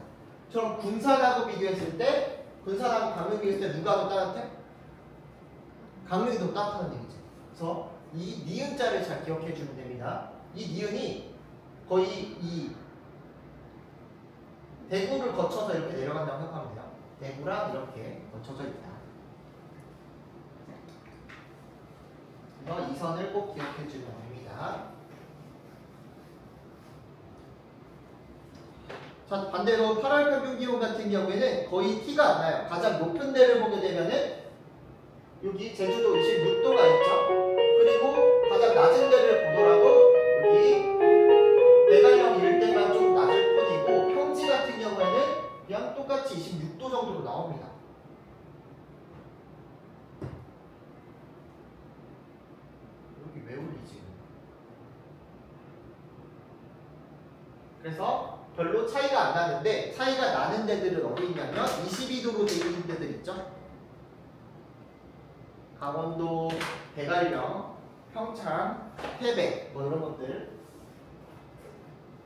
그럼 군산하고 비교했을 때 군산하고 강릉 비교했을 때 누가 더 따뜻해? 강릉이 더 따뜻하다는 얘기죠. 그래서 이 니은자를 잘 기억해 주면 됩니다. 이 니은이 거의 이 대구를 거쳐서 이렇게 내려간다고 생각하면 돼요. 대구랑 이렇게 거쳐져 있다. 그래서 이 선을 꼭 기억해 주면 됩니다. 자, 반대로 8월 평균 기온 같은 경우에는 거의 티가 안 나요. 가장 높은 데를 보게 되면은 여기 제주도 26도가 있죠. 그리고 가장 낮은 데를 보더라도 여기 대관령 일대만 좀 낮을 뿐이고 평지 같은 경우에는 그냥 똑같이 26도 정도로 나옵니다. 여기 왜 울리지? 그래서 별로 차이가 안 나는데 차이가 나는 데들은 어디 있냐면 22도로 되어 있는 데들 있죠. 강원도, 대관령, 평창, 태백 뭐 이런 것들.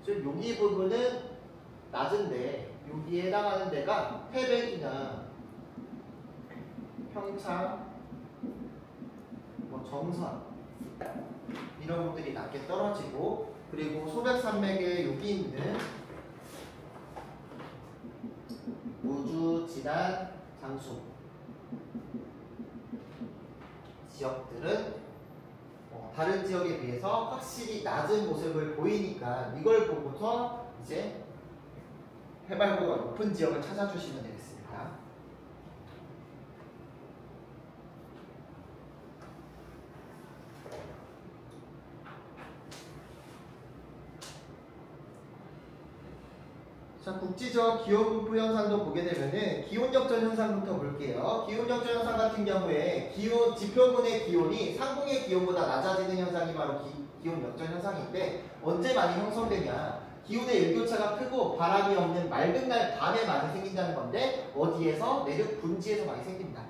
즉 여기 부분은 낮은데 여기에 해당하는 데가 태백이나 평창, 뭐 정선 이런 것들이 낮게 떨어지고 그리고 소백산맥에 여기 있는 우주, 진안, 장수 지역들은 다른 지역에 비해서 확실히 낮은 모습을 보이니까 이걸 보고서 이제 해발고가 높은 지역을 찾아주시면 되겠습니다. 자, 국지적 기온분포 현상도 보게 되면은 기온역전 현상부터 볼게요. 기온역전 현상 같은 경우에 기온 지표군의 기온이 상공의 기온보다 낮아지는 현상이 바로 기온역전 현상인데 언제 많이 형성되냐? 기온의 일교차가 크고 바람이 없는 맑은 날 밤에 많이 생긴다는 건데 어디에서? 내륙 분지에서 많이 생깁니다.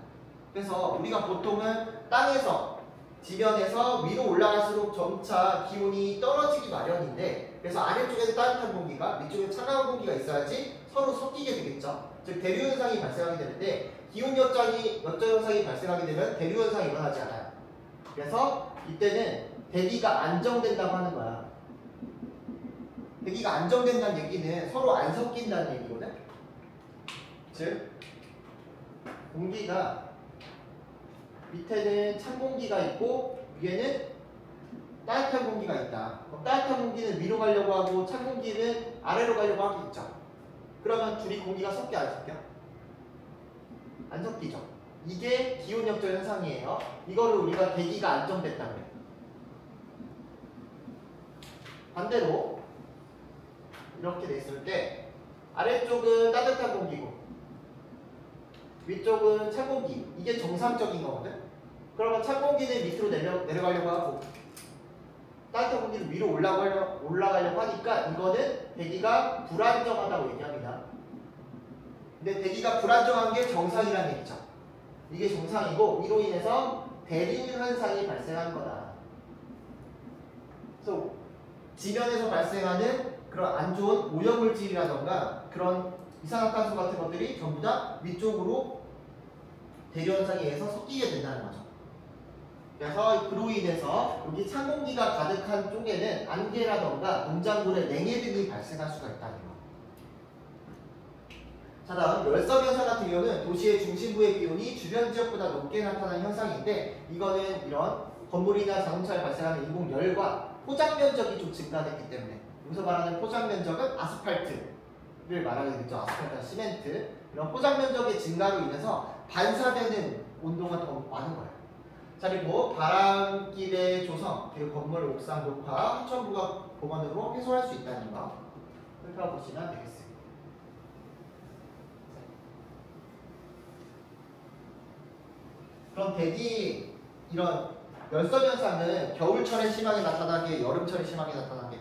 그래서 우리가 보통은 땅에서 지면에서 위로 올라갈수록 점차 기온이 떨어지기 마련인데 그래서 아래쪽에는 따뜻한 공기가 위쪽에 차가운 공기가 있어야지 서로 섞이게 되겠죠. 즉 대류 현상이 발생하게 되는데 기온 역전 현상이 발생하게 되면 대류 현상이 일어나지 않아요. 그래서 이때는 대기가 안정된다고 하는 거야. 대기가 안정된다는 얘기는 서로 안 섞인다는 얘기거든. 즉 공기가 밑에는 찬 공기가 있고 위에는 따뜻한 공기가 있다. 그럼 따뜻한 공기는 위로 가려고 하고 찬 공기는 아래로 가려고 하겠죠. 그러면 둘이 공기가 섞여 안 섞여? 안 섞이죠. 이게 기온역전 현상이에요. 이거를 우리가 대기가 안정됐다고 해요. 반대로 이렇게 됐을 때 아래쪽은 따뜻한 공기고 위쪽은 찬 공기. 이게 정상적인 거거든. 그러면 찬 공기는 밑으로 내려가려고 하고 따뜻한 공기는 위로 올라가려고 하니까 이거는 대기가 불안정하다고 얘기합니다. 근데 대기가 불안정한 게 정상이라는 얘기죠. 이게 정상이고 이로 인해서 대류 현상이 발생하는 거다. 그래서 지면에서 발생하는 그런 안 좋은 오염물질이라던가 그런 이산화탄소 같은 것들이 전부 다 위쪽으로 대류 현상에 의해서 섞이게 된다는 거죠. 그래서 그로 인해서 여기 찬 공기가 가득한 쪽에는 안개라던가 농작물의 냉해 등이 발생할 수가 있다는 거. 자, 다음 열섬 현상 같은 경우는 도시의 중심부의 기온이 주변 지역보다 높게 나타나는 현상인데 이거는 이런 건물이나 자동차에 발생하는 인공 열과 포장 면적이 좀 증가됐기 때문에 여기서 말하는 포장 면적은 아스팔트를 말하게 되겠죠. 아스팔트나 시멘트 이런 포장 면적의 증가로 인해서 반사되는 온도가 더 많은 거예요. 자, 그리고 바람길의 조성, 그리고 건물 옥상 녹화, 하천부가 보건으로 해소할 수 있다는 거 살펴보시면 되겠습니다. 그럼 대기 이런 열섬 현상은 겨울철에 심하게 나타나게, 여름철에 심하게 나타나게?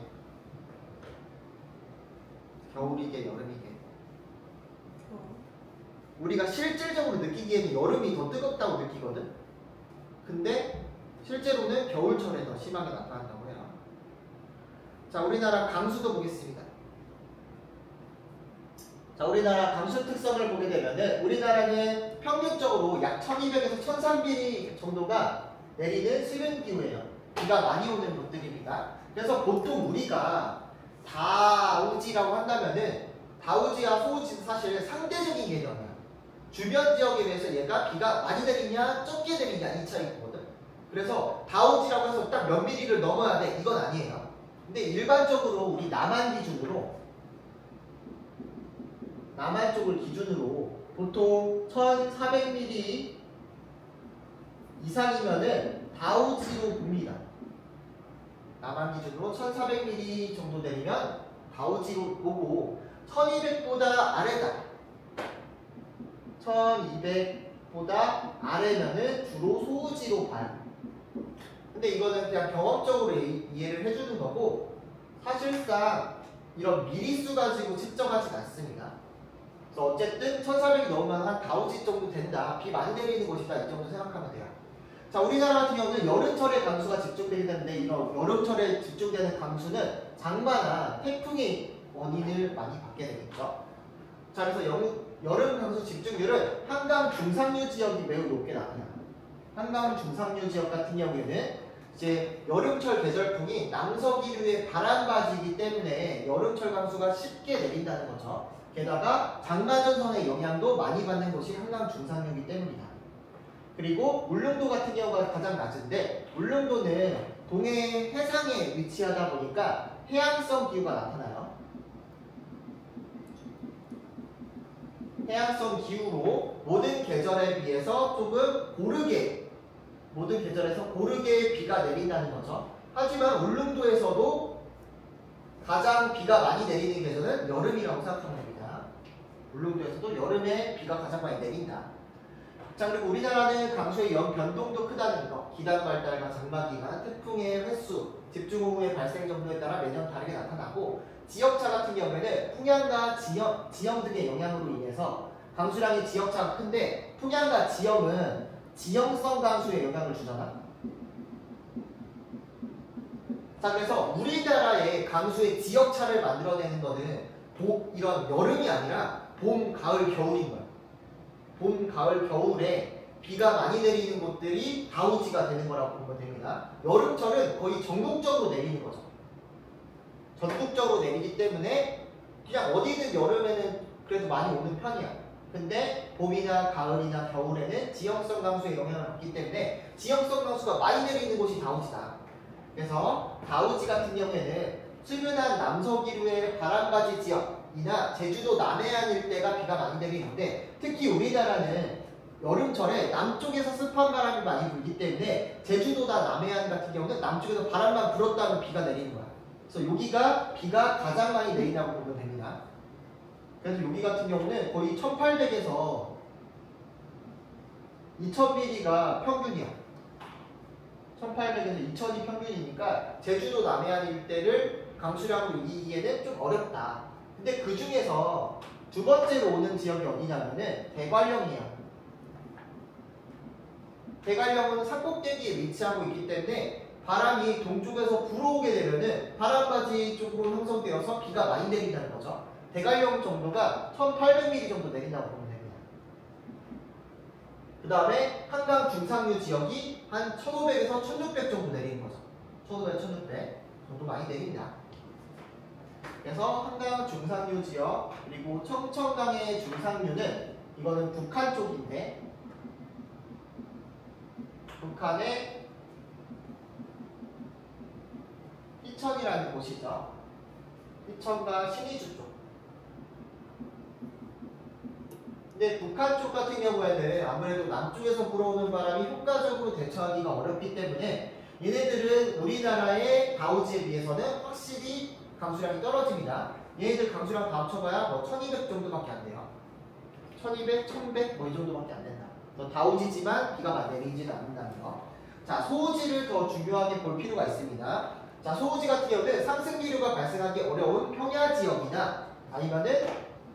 겨울이게, 여름이게? 우리가 실질적으로 느끼기에는 여름이 더 뜨겁다고 느끼거든? 근데 실제로는 겨울철에 더 심하게 나타난다고 해요. 자, 우리나라 강수도 보겠습니다. 자, 우리나라 강수 특성을 보게 되면은 우리나라는 평균적으로 약 1200에서 1300mm 정도가 내리는 수면 기후예요. 비가 많이 오는 곳들입니다. 그래서 보통 우리가 다우지라고 한다면은 다우지와 소우지는 사실 상대적인 개념이야. 주변 지역에 비해서 얘가 비가 많이 내리냐 적게 내리냐 이 차이거든. 그래서 다우지라고 해서 딱 몇 미리를 넘어야 돼 이건 아니에요. 근데 일반적으로 우리 남한 쪽을 기준으로 보통 1400mm 이상이면은 다우지로 봅니다. 남한 기준으로 1400mm 정도 되면 다우지로 보고 1200보다 아래다. 1200보다 아래면은 주로 소우지로 봐요. 근데 이거는 그냥 경험적으로 이해를 해주는 거고 사실상 이런 미리수 가지고 측정하진 않습니다. 그래서 어쨌든 1400이 넘으면 한 다우지 정도 된다. 비 많이 내리는 곳이다. 이 정도 생각하면 돼요. 자, 우리나라 같은 경우는 여름철에 강수가 집중되게 되는데 이런 여름철에 집중되는 강수는 장마나 태풍의 원인을 많이 받게 되겠죠. 자, 그래서 여름 강수 집중률은 한강 중상류 지역이 매우 높게 나타나요. 한강 중상류 지역 같은 경우에는 이제 여름철 계절풍이 남서기류의 바람바지이기 때문에 여름철 강수가 쉽게 내린다는 거죠. 게다가 장마전선의 영향도 많이 받는 곳이 한강 중상류이기 때문이다. 그리고 울릉도 같은 경우가 가장 낮은데 울릉도는 동해 해상에 위치하다 보니까 해양성 기후가 나타나요. 해양성 기후로 모든 계절에 비해서 조금 모든 계절에서 고르게 비가 내린다는 거죠. 하지만 울릉도에서도 가장 비가 많이 내리는 계절은 여름이라고 생각하면 됩니다. 울릉도에서도 여름에 비가 가장 많이 내린다. 자, 그리고 우리나라는 강수의 변동도 크다는 거, 기단 발달과 장마 기간, 태풍의 횟수, 집중호우의 발생 정도에 따라 매년 다르게 나타나고, 지역차 같은 경우에는 풍향과 지형 등의 영향으로 인해서 강수량의 지역차가 큰데, 풍향과 지형은 지형성 강수에 영향을 주잖아. 자, 그래서 우리나라의 강수의 지역차를 만들어내는 거는 이런 여름이 아니라 봄, 가을, 겨울인 거야. 봄, 가을, 겨울에 비가 많이 내리는 곳들이 다우지가 되는 거라고 보면 됩니다. 여름철은 거의 전국적으로 내리는 거죠. 전국적으로 내리기 때문에 그냥 어디든 여름에는 그래도 많이 오는 편이야. 근데 봄이나 가을이나 겨울에는 지형성 강수의 영향을 받기 때문에 지형성 강수가 많이 내리는 곳이 다우지다. 그래서 다우지 같은 경우에는 수변한 남서기류의 바람바지 지역이나 제주도 남해안 일대가 비가 많이 내리는데, 특히 우리나라는 여름철에 남쪽에서 습한 바람이 많이 불기 때문에 제주도나 남해안 같은 경우는 남쪽에서 바람만 불었다면 비가 내리는 거야. 그래서 여기가 비가 가장 많이 내린다고 보면 됩니다. 그래서 여기 같은 경우는 거의 1800에서 2000mm가 평균이야. 1800에서 2000이 평균이니까 제주도 남해안 일대를 강수량으로 이기기에는 좀 어렵다. 근데 그 중에서 두 번째로 오는 지역이 어디냐면은 대관령이에요. 대관령은 산꼭대기에 위치하고 있기 때문에 바람이 동쪽에서 불어오게 되면은 바람바지 쪽으로 형성되어서 비가 많이 내린다는 거죠. 대관령 정도가 1800mm 정도 내린다고 보면 됩니다. 그 다음에 한강 중상류 지역이 한 1500에서 1600 정도 내리는 거죠. 1500, 1600 정도 많이 내린다. 그래서 한강 중상류 지역, 그리고 청천강의 중상류는 이거는 북한 쪽인데, 북한의 희천이라는 곳이죠. 희천과 신의주 쪽. 근데 북한 쪽 같은 경우에는 아무래도 남쪽에서 불어오는 바람이 효과적으로 대처하기가 어렵기 때문에 얘네들은 우리나라의 다우지에 비해서는 확실히 강수량이 떨어집니다. 얘네들 강수량 다 합쳐봐야 뭐 1200 정도밖에 안 돼요. 1200, 1100 뭐 이 정도밖에 안 된다. 다우지지만 비가 많이 내리지는 않는다는 거. 자, 소우지를 더 중요하게 볼 필요가 있습니다. 자, 소우지 같은 경우는 상승기류가 발생하기 어려운 평야 지역이나 아니면은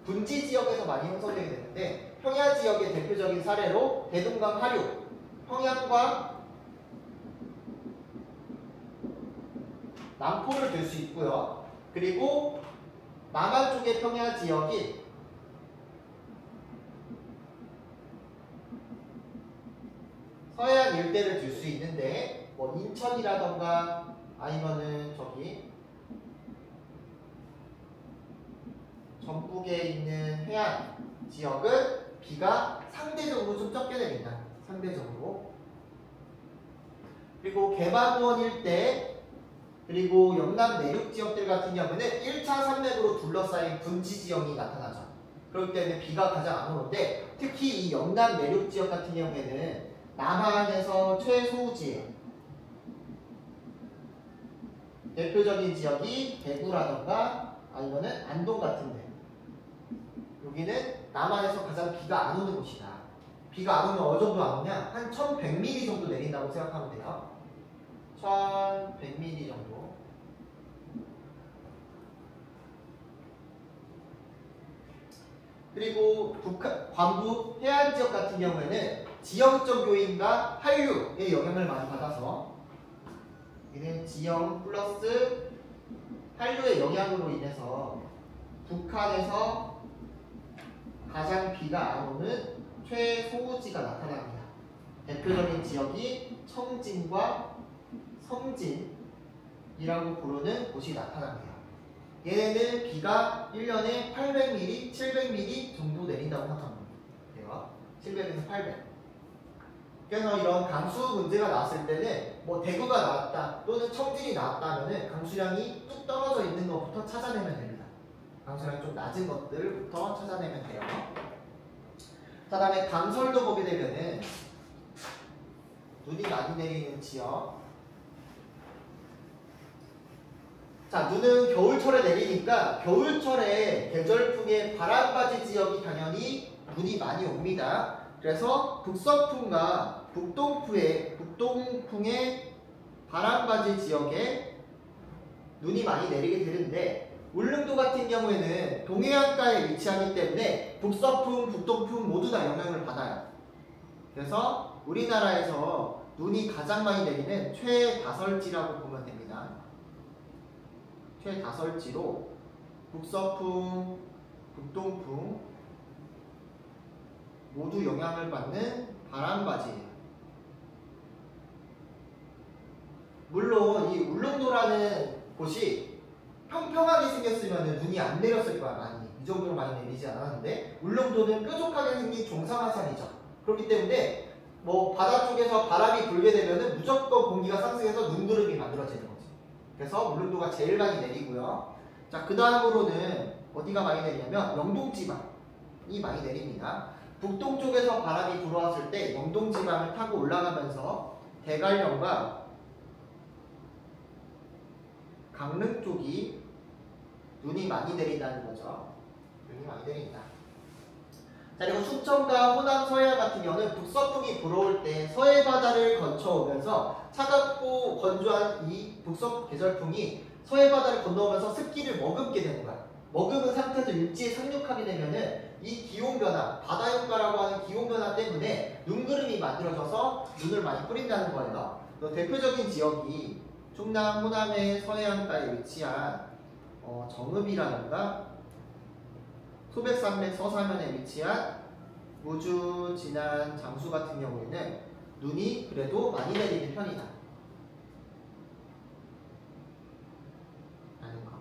분지 지역에서 많이 형성되게 되는데, 평야 지역의 대표적인 사례로 대동강 하류, 평양과 남포를 들 수 있고요. 그리고 남한 쪽의 평야 지역이 서해안 일대를 들 수 있는데, 뭐 인천이라던가 아니면은 저기 전북에 있는 해안 지역은 비가 상대적으로 좀 적게 내린다. 상대적으로. 그리고 개마고원 일대, 그리고 영남 내륙 지역들 같은 경우는 1차 산맥으로 둘러싸인 분지 지형이 나타나죠. 그렇기 때문에 비가 가장 안 오는데, 특히 이 영남 내륙 지역 같은 경우에는 남한에서 최소지예요. 대표적인 지역이 대구라던가 아니면은 안동 같은데, 여기는 남한에서 가장 비가 안 오는 곳이다. 비가 안 오면 어느 정도 안 오냐? 한 1100mm 정도 내린다고 생각하면 돼요. 1100mm 정도. 그리고 광부 해안 지역 같은 경우에는 지형적 요인과 한류의 영향을 많이 받아서, 여기는 지형 플러스 한류의 영향으로 인해서 북한에서 가장 비가 안 오는 최소우지가 나타납니다. 대표적인 지역이 청진과 성진이라고 부르는 곳이 나타납니다. 얘네는 비가 1년에 800mm, 700mm 정도 내린다고 생각합니다. 700에서 800. 그래서 이런 강수 문제가 나왔을 때는 뭐 대구가 나왔다 또는 청진이 나왔다면은 강수량이 뚝 떨어져 있는 것부터 찾아내면 됩니다. 강수량이 좀 낮은 것들부터 찾아내면 돼요. 자, 다음에 강설도 보게 되면은 눈이 많이 내리는 지역, 자, 눈은 겨울철에 내리니까 겨울철에 계절풍의 바람바지 지역이 당연히 눈이 많이 옵니다. 그래서 북서풍과 북동풍의 바람바지 지역에 눈이 많이 내리게 되는데 울릉도 같은 경우에는 동해안가에 위치하기 때문에 북서풍, 북동풍 모두 다 영향을 받아요. 그래서 우리나라에서 눈이 가장 많이 내리는 최다설지라고 보면 됩니다. 최다설지로 북서풍, 북동풍 모두 영향을 받는 바람바지예요. 물론 이 울릉도라는 곳이 평평하게 생겼으면 눈이 안 내렸을 거야. 많이. 이 정도로 많이 내리지 않았는데 울릉도는 뾰족하게 생긴 종상화산이죠. 그렇기 때문에 뭐 바다 쪽에서 바람이 불게 되면은 무조건 공기가 상승해서 눈구름이 만들어지는 거지. 그래서 울릉도가 제일 많이 내리고요. 자, 그 다음으로는 어디가 많이 내리냐면 영동지방이 많이 내립니다. 북동쪽에서 바람이 불어왔을 때 영동지방을 타고 올라가면서 대관령과 강릉 쪽이 눈이 많이 내린다는 거죠. 눈이 많이 내린다. 자, 그리고 충청과 호남 서해안 같은 경우는 북서풍이 불어올 때 서해 바다를 거쳐오면서 차갑고 건조한 이 북서 계절풍이 서해 바다를 건너오면서 습기를 머금게 되는 거야. 머금은 상태에서 육지에 상륙하게 되면은 이 기온 변화, 바다 효과라고 하는 기온 변화 때문에 눈구름이 만들어져서 눈을 많이 뿌린다는 거예요. 대표적인 지역이 충남, 호남의 서해안가에 위치한 정읍이라든가 소백산맥 서사면에 위치한 무주, 진안, 장수 같은 경우에는 눈이 그래도 많이 내리는 편이다. 라는 거.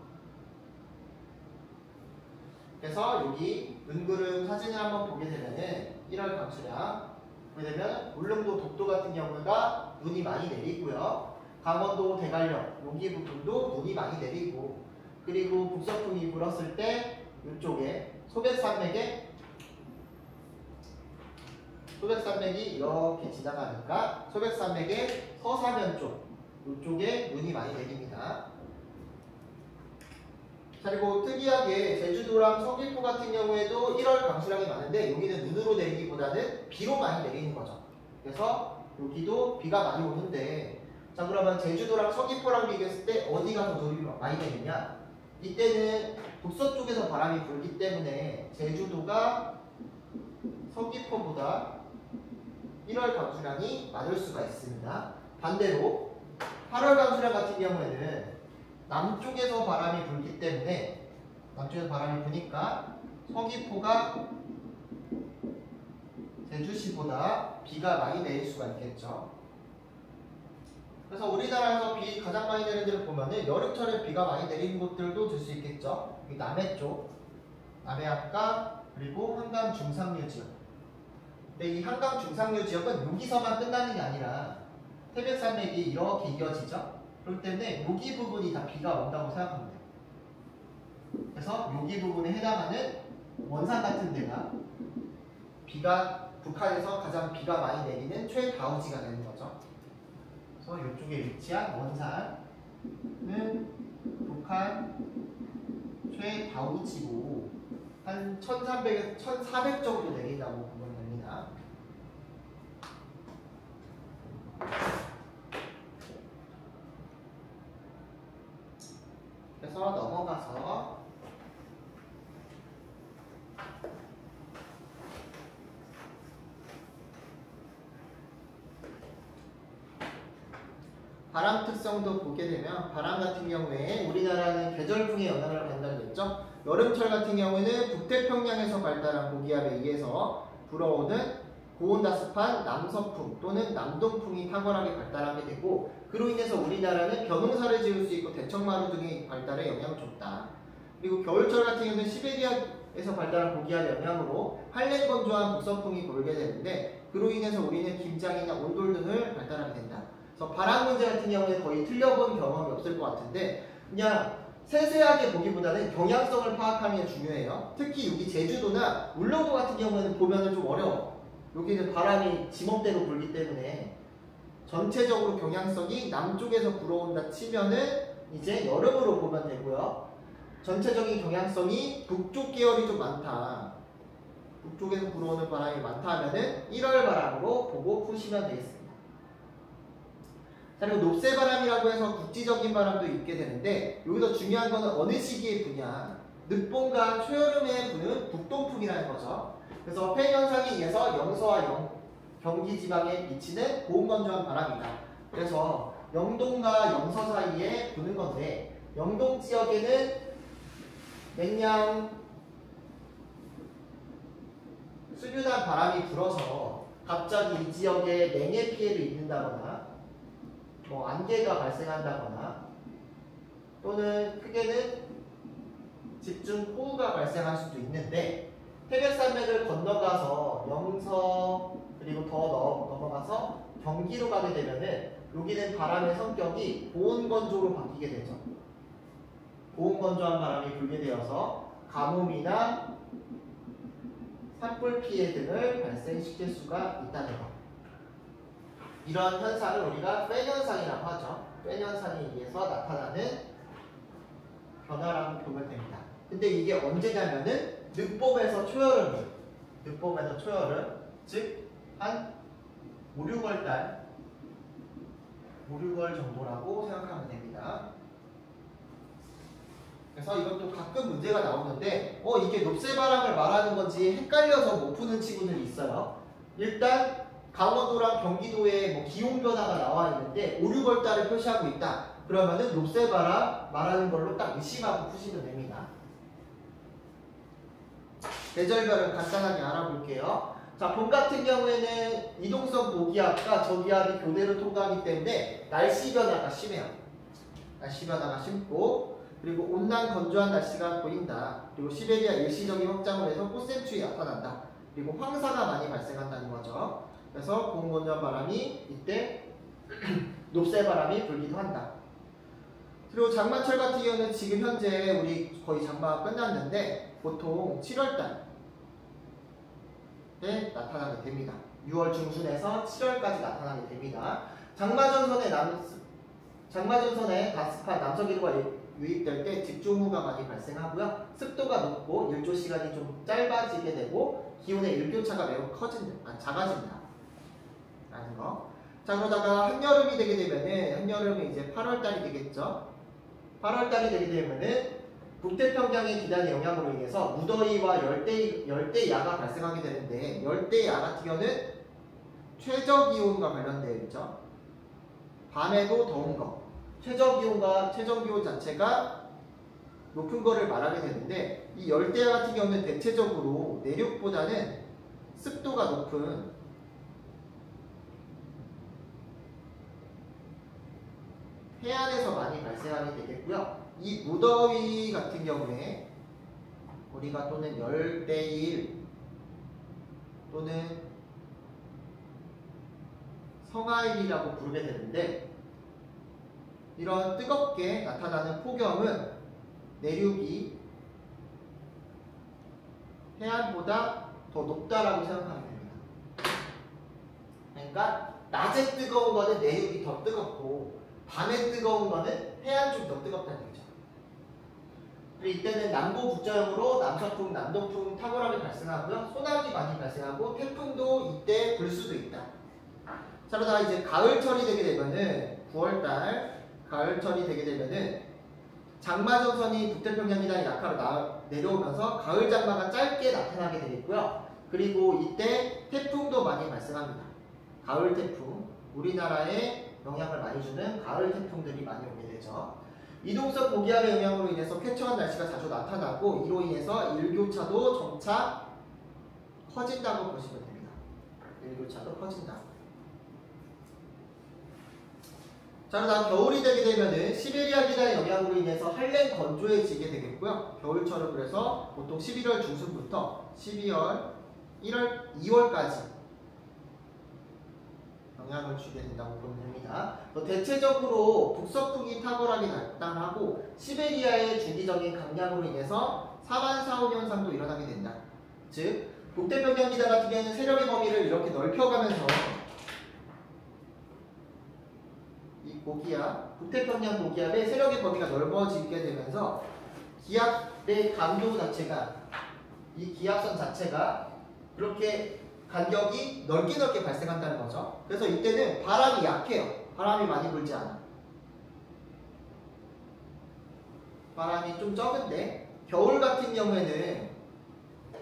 그래서 여기 눈구름 사진을 한번 보게 되면은 1월 강수량 보게 되면 울릉도, 독도 같은 경우가 눈이 많이 내리고요. 강원도, 대관령 여기 부분도 눈이 많이 내리고, 그리고 북서풍이 불었을 때 이쪽에 소백산맥이 이렇게 지나가니까 소백산맥의 서사면 쪽 이쪽에 눈이 많이 내립니다. 자, 그리고 특이하게 제주도랑 서귀포 같은 경우에도 1월 강수량이 많은데 여기는 눈으로 내리기보다는 비로 많이 내리는 거죠. 그래서 여기도 비가 많이 오는데, 자, 그러면 제주도랑 서귀포랑 비교했을 때 어디가 더 눈이 많이 내리냐? 이때는 북서쪽에서 바람이 불기 때문에 제주도가 서귀포보다 1월 강수량이 많을 수가 있습니다. 반대로 8월 강수량 같은 경우에는 남쪽에서 바람이 불기 때문에 남쪽에서 바람이 부니까 서귀포가 제주시보다 비가 많이 내릴 수가 있겠죠. 그래서 우리나라에서 비 가장 많이 내리는 데를 보면은 여름철에 비가 많이 내리는 곳들도 들 수 있겠죠. 이 남해 쪽, 남해안가, 그리고 한강 중상류 지역. 근데 이 한강 중상류 지역은 여기서만 끝나는 게 아니라 태백산맥이 이렇게 이어지죠. 그렇기 때문에 여기 부분이 다 비가 온다고 생각하면 돼요. 그래서 여기 부분에 해당하는 원산 같은 데가 비가 북한에서 가장 비가 많이 내리는 최다우지가 되는 거죠. 그래서 이쪽에 위치한 원산은 북한 최다우지고 한 1300에서 1400 정도 내린다고 보면 됩니다. 그래서 넘어가서 바람 특성도 보게 되면 바람 같은 경우에 우리나라는 계절풍의 영향을 받는다고 했죠. 여름철 같은 경우에는 북태평양에서 발달한 고기압에 의해서 불어오는 고온다습한 남서풍 또는 남동풍이 탁월하게 발달하게 되고, 그로 인해서 우리나라는 벼농사를 지을 수 있고 대청마루 등의 발달에 영향을 줬다. 그리고 겨울철 같은 경우는 시베리아에서 발달한 고기압의 영향으로 한랭 건조한 북서풍이 불게 되는데, 그로 인해서 우리는 김장이나 온돌 등을 발달하게 된다. 그래서 바람 문제 같은 경우는 거의 틀려본 경험이 없을 것 같은데, 그냥 세세하게 보기보다는 경향성을 파악하는 게 중요해요. 특히 여기 제주도나 울릉도 같은 경우는 보면은 좀 어려워. 여기는 바람이 지멋대로 불기 때문에 전체적으로 경향성이 남쪽에서 불어온다 치면은 이제 여름으로 보면 되고요. 전체적인 경향성이 북쪽 계열이 좀 많다. 북쪽에서 불어오는 바람이 많다 하면은 1월 바람으로 보고 푸시면 되겠습니다. 자, 그리고 높새바람이라고 해서 국지적인 바람도 있게 되는데 여기서 중요한 거는 어느 시기에 부냐. 늦봄과 초여름에 부는 북동풍이라는 거죠. 그래서 팬 현상에 의해서 영서와 경기 지방에 미치는 고온건조한 바람이다. 그래서 영동과 영서 사이에 부는 건데 영동 지역에는 맹량 수류탄 바람이 불어서 갑자기 이 지역에 맹해 피해를 입는다거나 뭐 안개가 발생한다거나 또는 크게는 집중 호우가 발생할 수도 있는데 태백산맥을 건너가서 영서 그리고 더 넘어가서 경기로 가게 되면은 여기는 바람의 성격이 고온건조로 바뀌게 되죠. 고온건조한 바람이 불게 되어서 가뭄이나 산불 피해 등을 발생시킬 수가 있다는 것. 이런 현상을 우리가 팬 현상이라고 하죠. 팬 현상에 의해서 나타나는 변화라고 보면 됩니다. 근데 이게 언제냐면은 늦봄에서 초여름, 늦봄에서 초여름, 즉 한 5, 6월 달, 5, 6월 정도라고 생각하면 됩니다. 그래서 이것도 가끔 문제가 나오는데 이게 높새바람을 말하는 건지 헷갈려서 못 푸는 친구들이 있어요. 일단 강원도랑 경기도에 뭐 기온 변화가 나와 있는데 5, 6월 달을 표시하고 있다. 그러면은 높새바람 말하는 걸로 딱 의심하고 푸시면 됩니다. 계절별을 간단하게 알아볼게요. 자, 봄 같은 경우에는 이동성 고기압과 저기압이 교대로 통과하기 때문에 날씨 변화가 심해요. 날씨 변화가 심고 그리고 온난 건조한 날씨가 보인다. 그리고 시베리아 일시적인 확장을 해서 꽃샘추위 나타난다. 그리고 황사가 많이 발생한다는 거죠. 그래서 고온건조한 바람이 이때 높새바람이 불기도 한다. 그리고 장마철 같은 경우는 지금 현재 우리 거의 장마가 끝났는데 보통 7월달에 나타나게 됩니다. 6월 중순에서 7월까지 나타나게 됩니다. 장마전선에 가습한 남서기류가 유입될 때 집중호우가 많이 발생하고요. 습도가 높고 일조 시간이 좀 짧아지게 되고 기온의 일교차가 매우 작아진다. 라는 거. 자, 그러다가 한여름이 되게 되면은 한여름이 이제 8월달이 되겠죠. 8월달이 되게 되면은 북태평양의 기단의 영향으로 인해서 무더위와 열대야가 발생하게 되는데 열대야 같은 경우는 최저기온과 관련되어 있죠. 밤에도 더운 거. 최저기온과 최저기온 자체가 높은 거를 말하게 되는데 이 열대야 같은 경우는 대체적으로 내륙보다는 습도가 높은 해안에서 많이 발생하게 되겠고요. 이 무더위 같은 경우에 우리가 또는 열대일 또는 성하일이라고 부르게 되는데 이런 뜨겁게 나타나는 폭염은 내륙이 해안보다 더 높다라고 생각하면 됩니다. 그러니까 낮에 뜨거운 거는 내륙이 더 뜨겁고 밤에 뜨거운 거는 해안 쪽이 더 뜨겁다는 얘기죠. 그리고 이때는 남부 북저역으로 남서풍, 남동풍 탁월하게 발생하고요. 소나기 많이 발생하고 태풍도 이때 불 수도 있다. 자, 그러다가 이제 가을철이 되게 되면은 9월달 가을철이 되게 되면은 장마전선이 북태평양 기단이 낙하로 내려오면서 가을 장마가 짧게 나타나게 되겠고요. 그리고 이때 태풍도 많이 발생합니다. 가을 태풍, 우리나라에 영향을 많이 주는 가을 태풍들이 많이 오게 되죠. 이동성 고기압의 영향으로 인해서 쾌청한 날씨가 자주 나타나고 이로 인해서 일교차도 점차 커진다고 보시면 됩니다. 일교차도 커진다. 자, 그다음 겨울이 되게 되면은 시베리아 기단의 영향으로 인해서 한랭 건조해지게 되겠고요. 겨울철은 그래서 보통 11월 중순부터 12월, 1월, 2월까지 영향을 주게 된다고 보면 됩니다. 대체적으로 북서풍이 탁월하게 나타나고 시베리아의 주기적인 강량으로 인해서 사반사온 현상도 일어나게 된다. 즉 북태평양 기단 같은 경우는 세력의 범위를 이렇게 넓혀가면서 이 고기압, 북태평양 고기압의 세력의 범위가 넓어지게 되면서 기압의 강도 자체가 이 기압선 자체가 그렇게 간격이 넓게 발생한다는 거죠. 그래서 이때는 바람이 약해요. 바람이 많이 불지 않아. 바람이 좀 적은데 겨울 같은 경우에는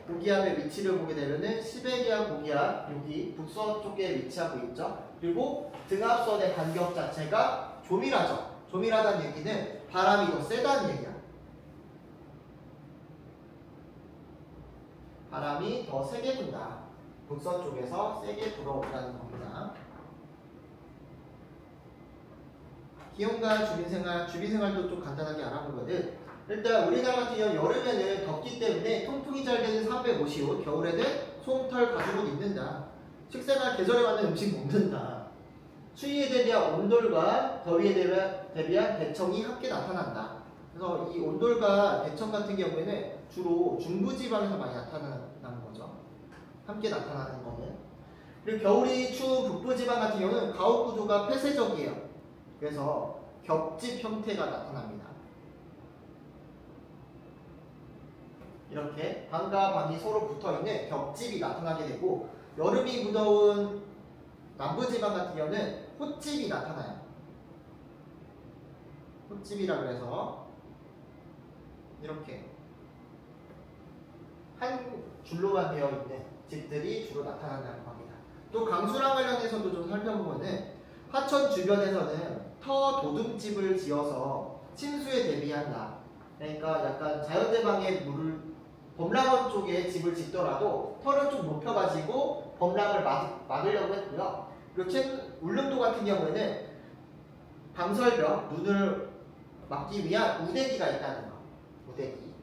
고기압의 위치를 보게 되면은 시베리아 고기압 여기 북서쪽에 위치하고 있죠. 그리고 등압선의 간격 자체가 조밀하죠. 조밀하다는 얘기는 바람이 더 세다는 얘기야. 바람이 더 세게 분다. 북서쪽에서 세게 불어온다는 겁니다. 기온과 주민생활도 좀 간단하게 알아보거든. 일단 우리나라 같은 경우 여름에는 덥기 때문에 통풍이 잘 되는 350옷, 겨울에는 솜털 가죽을 입는다. 식생활 계절에 맞는 음식 먹는다. 추위에 대비한 온돌과 더위에 대비한 대청이 함께 나타난다. 그래서 이 온돌과 대청 같은 경우에는 주로 중부지방에서 많이 나타나는 거죠. 함께 나타나는 거는. 그리고 겨울이 추운 북부지방 같은 경우는 가옥 구조가 폐쇄적이에요. 그래서 겹집 형태가 나타납니다. 이렇게 방과 방이 서로 붙어있는 겹집이 나타나게 되고 여름이 무더운 남부지방 같은 경우는 호집이 나타나요. 호집이라 그래서 이렇게 한 줄로만 되어 있는 집들이 주로 나타난다는 겁니다. 또 강수랑 관련해서도 좀 살펴보면은 하천 주변에서는 터 도dum집을 지어서 침수에 대비한다. 그러니까 약간 자연재방의 물을 범람원 쪽에 집을 짓더라도 터를 좀 높여가지고 범람을 막으려고 했고요. 그리고 울릉도 같은 경우에는 강설벽, 눈을 막기 위한 우대기가 있다는 거. 우대기.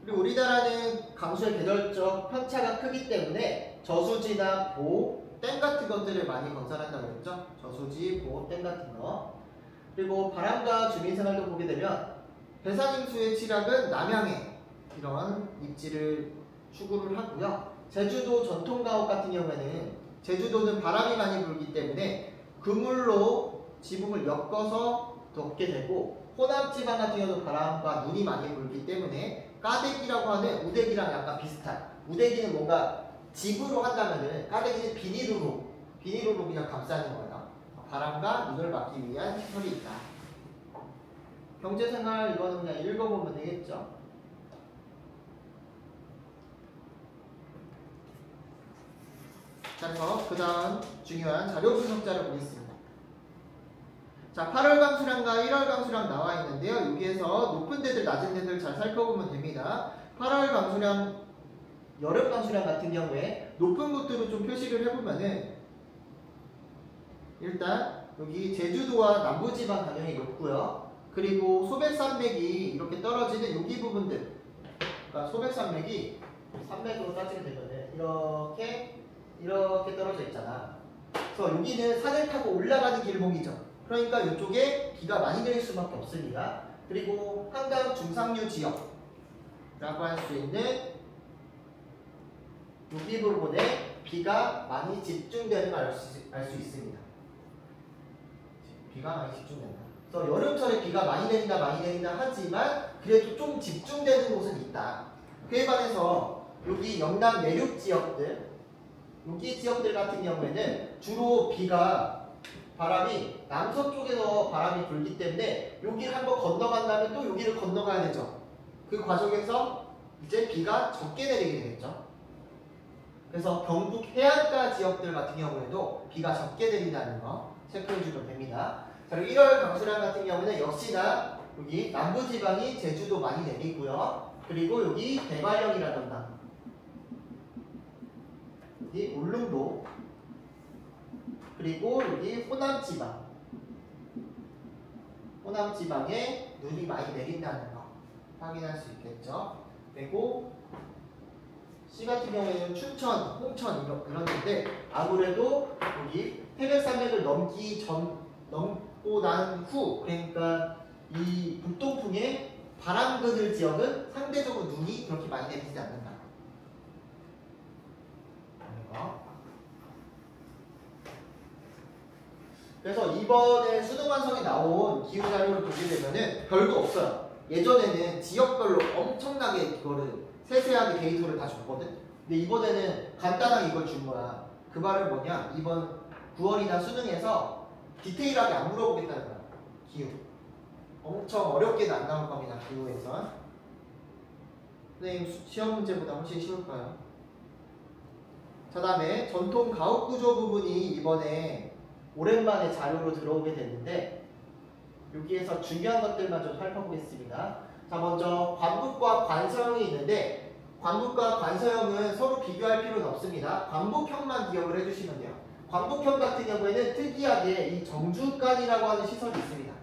그리고 우리나라는 강수의 계절적 편차가 크기 때문에 저수지나 보, 댐 같은 것들을 많이 건설한다고 했죠. 저수지, 보, 댐 같은 거. 그리고 바람과 주민생활도 보게 되면 배산임수의 취락은 남향에 이런 입지를 추구를 하고요. 제주도 전통가옥 같은 경우에는 제주도는 바람이 많이 불기 때문에 그물로 지붕을 엮어서 덮게 되고 호남지방 같은 경우도 바람과 눈이 많이 불기 때문에 까대기라고 하는 우대기랑 약간 비슷한 우대기는 뭔가 집으로 한다면은 까대기는 비닐으로 그냥 감싸는 거예요. 바람과 눈을 막기 위한 시설이 있다. 경제생활 이거는 그냥 읽어보면 되겠죠. 자, 그래서 그 다음 중요한 자료 분석자를 보겠습니다. 자, 8월 강수량과 1월 강수량 나와 있는데요. 여기에서 높은 데들, 낮은 데들 잘 살펴보면 됩니다. 8월 강수량, 여름 강수량 같은 경우에 높은 곳들을 좀 표시를 해보면은 일단 여기 제주도와 남부지방 당연히 높고요. 그리고 소백산맥이 이렇게 떨어지는 여기 부분들, 그러니까 소백산맥이 산맥으로 따지게 되면은 이렇게 떨어져 있잖아. 그래서 여기는 산을 타고 올라가는 길목이죠. 그러니까 이쪽에 비가 많이 내릴 수밖에 없습니다. 그리고 한강 중상류 지역라고 할 수 있는 여기 부분에 비가 많이 집중되는 걸 알 수 있습니다. 비가 많이 집중된다. 그래서 여름철에 비가 많이 내린다 하지만 그래도 좀 집중되는 곳은 있다. 그에 반해서 여기 영남 내륙 지역들, 여기 지역들 같은 경우에는 주로 바람이 남서쪽에서 바람이 불기 때문에 여기를 한번 건너간 다음에 또 여기를 건너가야 되죠. 그 과정에서 이제 비가 적게 내리게 되겠죠. 그래서 경북 해안가 지역들 같은 경우에도 비가 적게 내린다는 거 체크해주면 됩니다. 자, 그리고 1월 강수량 같은 경우는 역시나 여기 남부지방이 제주도 많이 내리고요. 그리고 여기 대관령이라던가 여기 울릉도, 그리고 여기 호남지방에 눈이 많이 내린다는 거 확인할 수 있겠죠. 그리고 시 같은 경우에는 춘천, 홍천 이런 데인데 아무래도 여기 태백산맥을 넘고 난 후, 그러니까 이 북동풍의 바람 그늘 지역은 상대적으로 눈이 그렇게 많이 내리지 않는다. 그래서 이번에 수능 완성에 나온 기후 자료를 보게 되면은 별거 없어요. 예전에는 지역별로 엄청나게 그거를 세세하게 데이터를 다 줬거든. 근데 이번에는 간단하게 이걸 준 거야. 그 말은 뭐냐? 이번 9월이나 수능에서 디테일하게 안 물어보겠다는 거야. 기후. 엄청 어렵게는 안 나올 겁니다. 기후에서. 선생님 시험 문제보다 훨씬 쉬울까요? 자, 다음에 전통 가옥 구조 부분이 이번에 오랜만에 자료로 들어오게 됐는데 여기에서 중요한 것들만 좀 살펴보겠습니다. 자, 먼저 관북과 관서형이 있는데 관북과 관서형은 서로 비교할 필요는 없습니다. 관북형만 기억을 해주시면 돼요. 관북형 같은 경우에는 특이하게 이 정주간이라고 하는 시설이 있습니다.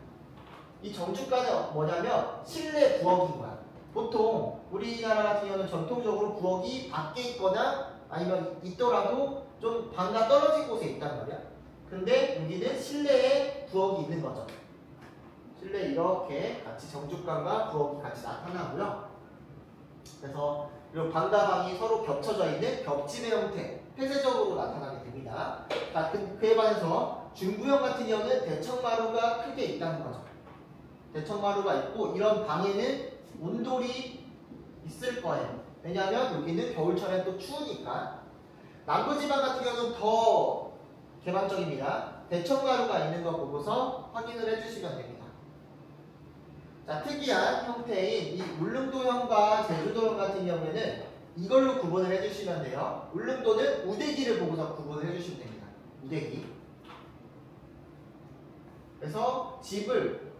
이 정주간은 뭐냐면 실내 부엌인 거야. 보통 우리나라 같은 경우는 전통적으로 부엌이 밖에 있거나 아니면 있더라도 좀 방과 떨어진 곳에 있단 말이야. 근데 여기는 실내에 부엌이 있는 거죠. 실내에 이렇게 같이 정주간과 부엌이 같이 나타나고요. 그래서 이 방과 방이 서로 겹쳐져 있는 겹집의 형태, 폐쇄적으로 나타나게 됩니다. 자, 그에 반해서 중부형 같은 경우는 대청마루가 크게 있다는 거죠. 대청마루가 있고 이런 방에는 온돌이 있을 거예요. 왜냐하면 여기는 겨울철엔 또 추우니까. 남부지방 같은 경우는 더 개방적입니다. 대청마루가 있는 거 보고서 확인을 해주시면 됩니다. 자, 특이한 형태인 이 울릉도형과 제주도형 같은 경우에는 이걸로 구분을 해주시면 돼요. 울릉도는 우대기를 보고서 구분을 해주시면 됩니다. 우대기. 그래서 집을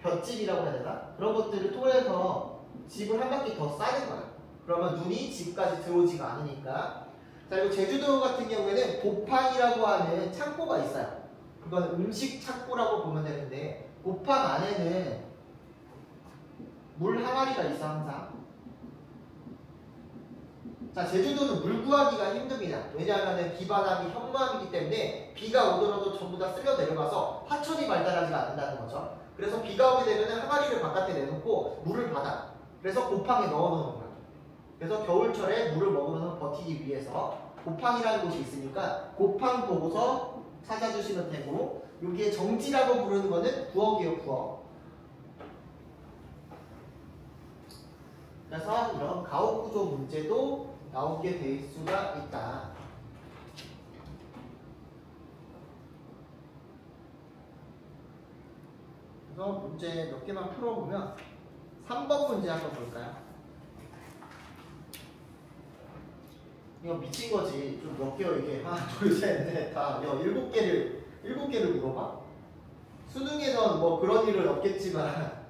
볏집이라고 해야 되나? 그런 것들을 통해서 집을 한 바퀴 더 싸는 거예요. 그러면 눈이 집까지 들어오지가 않으니까. 자, 그리고 제주도 같은 경우에는 고팡이라고 하는 창고가 있어요. 그건 음식 창고라고 보면 되는데 고팡 안에는 물 항아리가 있어 항상. 자, 제주도는 물 구하기가 힘듭니다. 왜냐하면 비바람이 현무암이기 때문에 비가 오더라도 전부 다 쓸려 내려가서 하천이 발달하지가 않는다는 거죠. 그래서 비가 오게 되면 항아리를 바깥에 내놓고 물을 받아. 그래서 고팡에 넣어놓는 거예요. 그래서 겨울철에 물을 먹으면서 버티기 위해서 고팡이라는 곳이 있으니까 고팡 보고서 찾아주시면 되고, 여기에 정지라고 부르는 거는 부엌이에요. 부엌. 그래서 이런 가옥구조 문제도 나오게 될 수가 있다. 그래서 문제 몇 개만 풀어보면 3번 문제 한번 볼까요? 이거 미친 거지. 좀 몇 개요 이게. 하나, 둘, 셋, 넷, 다. 7개를 물어봐? 수능에선 뭐 그런 일은 없겠지만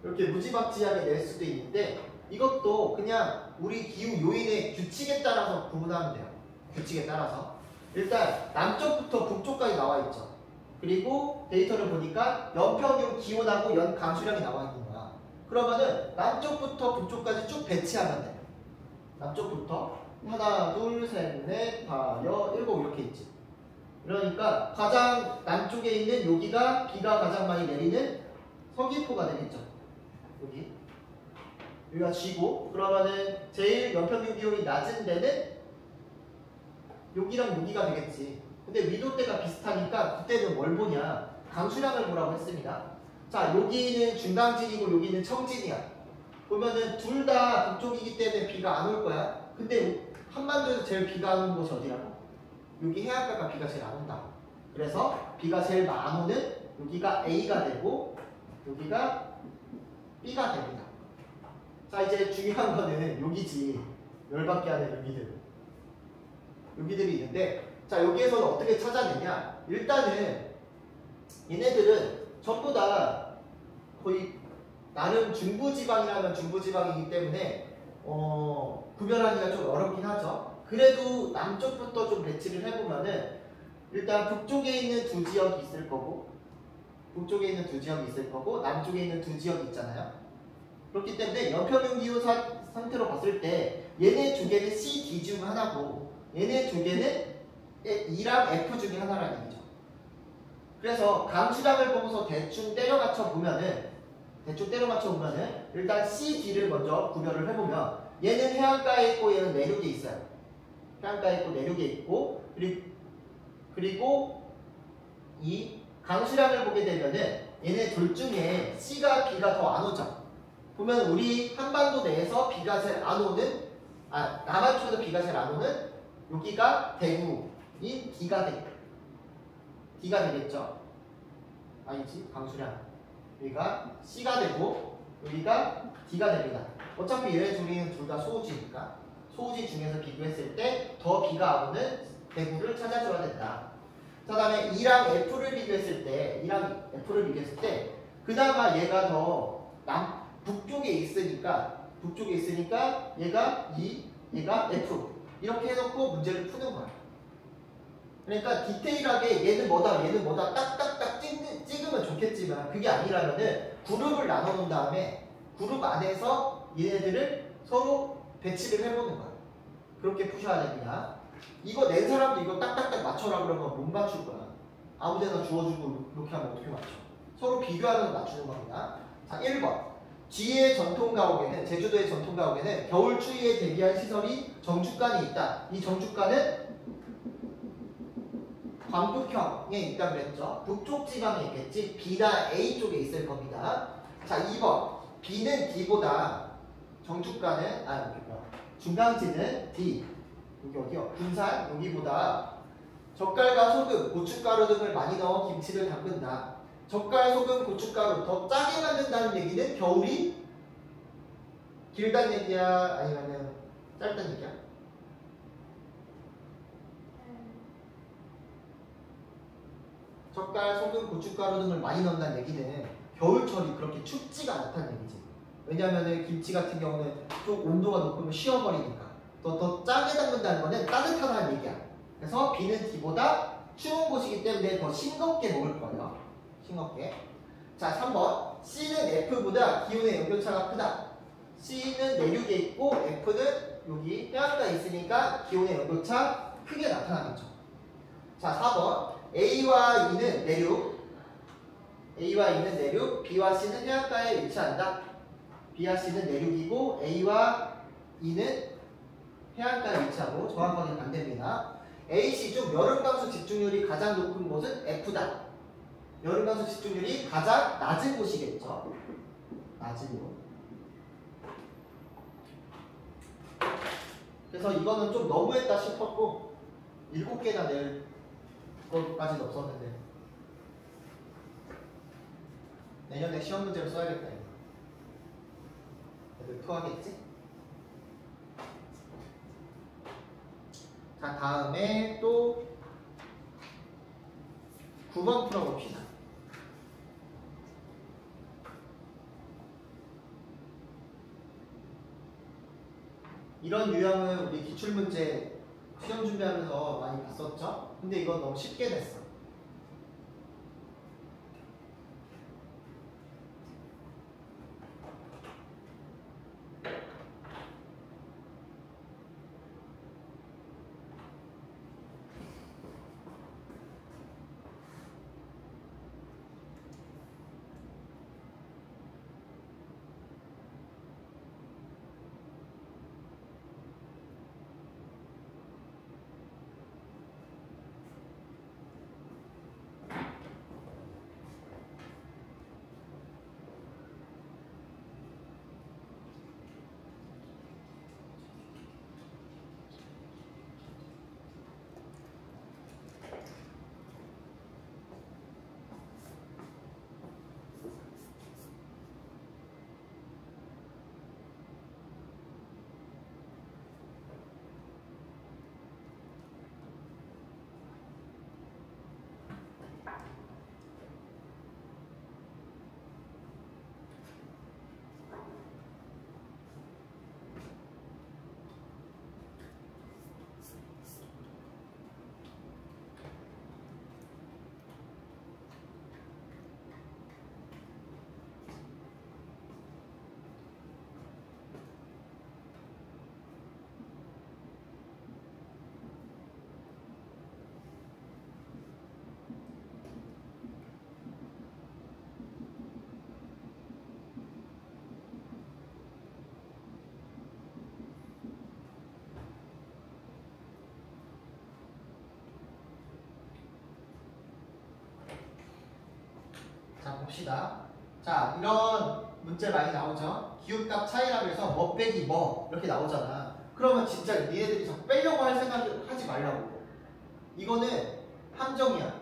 이렇게 무지막지하게 낼 수도 있는데 이것도 그냥 우리 기후 요인의 규칙에 따라서 구분하면 돼요. 규칙에 따라서. 일단 남쪽부터 북쪽까지 나와 있죠. 그리고 데이터를 보니까 연평균 기온하고 연 강수량이 나와 있는 거야. 그러면은 남쪽부터 북쪽까지 쭉 배치하면 돼. 남쪽부터 하나, 둘, 셋, 넷, 다, 여, 일곱 이렇게 있지. 그러니까 가장 남쪽에 있는 여기가 비가 가장 많이 내리는 서귀포가 되겠죠. 여기가 G고, 그러면은 제일 연평균 기온이 낮은 데는 여기랑 여기가 되겠지. 근데 위도대가 비슷하니까 그때는 뭘 보냐? 강수량을 보라고 했습니다. 자, 여기는 중강진이고 여기는 청진이야. 보면은 둘 다 북쪽이기 때문에 비가 안 올 거야. 근데 한반도에서 제일 비가 안 오는 곳이 어디라고? 여기 해안가가 비가 제일 안 온다. 그래서 비가 제일 안 오는 여기가 A가 되고 여기가 B가 됩니다. 자, 이제 중요한 거는 여기지. 열받게 하는 여기들이 있는데, 자, 여기에서는 어떻게 찾아내냐? 일단은 얘네들은 전부 다 거의 나름 중부지방이라면 중부지방이기 때문에 구별하기가 좀 어렵긴 하죠. 그래도 남쪽부터 좀 배치를 해보면은 일단 북쪽에 있는 두 지역이 있을 거고, 북쪽에 있는 두 지역이 있을 거고, 남쪽에 있는 두 지역이 있잖아요. 그렇기 때문에 연평균 기후 상태로 봤을 때 얘네 두 개는 C, D 중 하나고 얘네 두 개는 E랑 F 중에 하나라는 얘기죠. 그래서 강수량을 보고서 대충 때려 맞춰 보면은 일단 C, D를 먼저 구별을 해보면 얘는 해안가에 있고 얘는 내륙에 있어요. 해안가에 있고 내륙에 있고, 그리고 이 강수량을 보게 되면은 얘네 둘 중에 C가 B가 더 안 오죠. 보면 우리 한반도 내에서 B가 제일 안 오는 남한 쪽에서 B가 제일 안 오는 여기가 대구인 D가 되겠죠. 아니지 강수량 여기가 C가 되고 여기가 D가 됩니다. 어차피 얘네 둘이 둘 다 소우지니까 소우지 중에서 비교했을 때 더 B가 안 오는 대구를 찾아줘야 된다. 자, 다음에 E랑 F를 비교했을 때 그나마 얘가 더 북쪽에 있으니까 얘가 E, 얘가 F 이렇게 해놓고 문제를 푸는 거야. 그러니까 디테일하게 얘는 뭐다 딱딱딱 찍으면 좋겠지만 그게 아니라면은 그룹을 나눠 놓은 다음에 그룹 안에서 얘네들을 서로 배치를 해보는 거야. 그렇게 푸셔야 됩니다. 이거 낸 사람도 이거 딱딱딱 맞춰라 그러면 못 맞출 거야. 아무데나 주워주고 이렇게 하면 어떻게 맞춰? 서로 비교하면서 맞추는 겁니다. 자, 1번. 제주도의 전통 가옥에는 겨울 추위에 대비한 시설이 정축관이 있다. 이 정축관은 광북형에 있다고 그랬죠. 북쪽 지방에 있겠지. B나 A 쪽에 있을 겁니다. 자, 2번. B는 D보다 정축관은 중간지는 D. 여기 어디요? 군산 여기보다 젓갈과 소금, 고춧가루 등을 많이 넣어 김치를 담근다. 젓갈, 소금, 고춧가루 더 짜게 만든다는 얘기는 겨울이 길다는 얘기야? 아니면은 짧다는 얘기야? 젓갈, 소금, 고춧가루 등을 많이 넣는다는 얘기는 겨울철이 그렇게 춥지가 않다는 얘기지. 왜냐하면 김치 같은 경우는 좀 온도가 높으면 식어버리니까 더 짜게 담근다는 거는 따뜻하다는 얘기야. 그래서 B는 D보다 추운 곳이기 때문에 더 싱겁게 먹을 거예요. 싱겁게. 자, 3번. C는 F보다 기온의 연결차가 크다. C는 내륙에 있고 F는 여기 해안가에 있으니까 기온의 연결차 크게 나타나겠죠. 자, 4번. A와 E는 내륙, B와 C는 해안가에 위치한다. B와 C는 내륙이고 A와 E는 해안가에 위치하고 정확하게 반대입니다. A, C 중 여름 강수 집중률이 가장 높은 곳은 F다. 여름 강수 집중률이 가장 낮은 곳이겠죠. 낮은 곳. 그래서 이거는 좀 너무했다 싶었고 7개나 낼 것까지는 없었는데 내년에 시험 문제로 써야겠다. 애들 토하겠지? 자, 다음에 또 9번 풀어봅시다. 이런 유형은 우리 기출문제 시험 준비하면서 많이 봤었죠? 근데 이건 너무 쉽게 냈어. 봅시다. 자, 이런 문제 많이 나오죠. 기울값 차이라 그래서 뭐 빼기 뭐 이렇게 나오잖아. 그러면 진짜 니네들이 자꾸 빼려고 할 생각을 하지 말라고. 이거는 함정이야.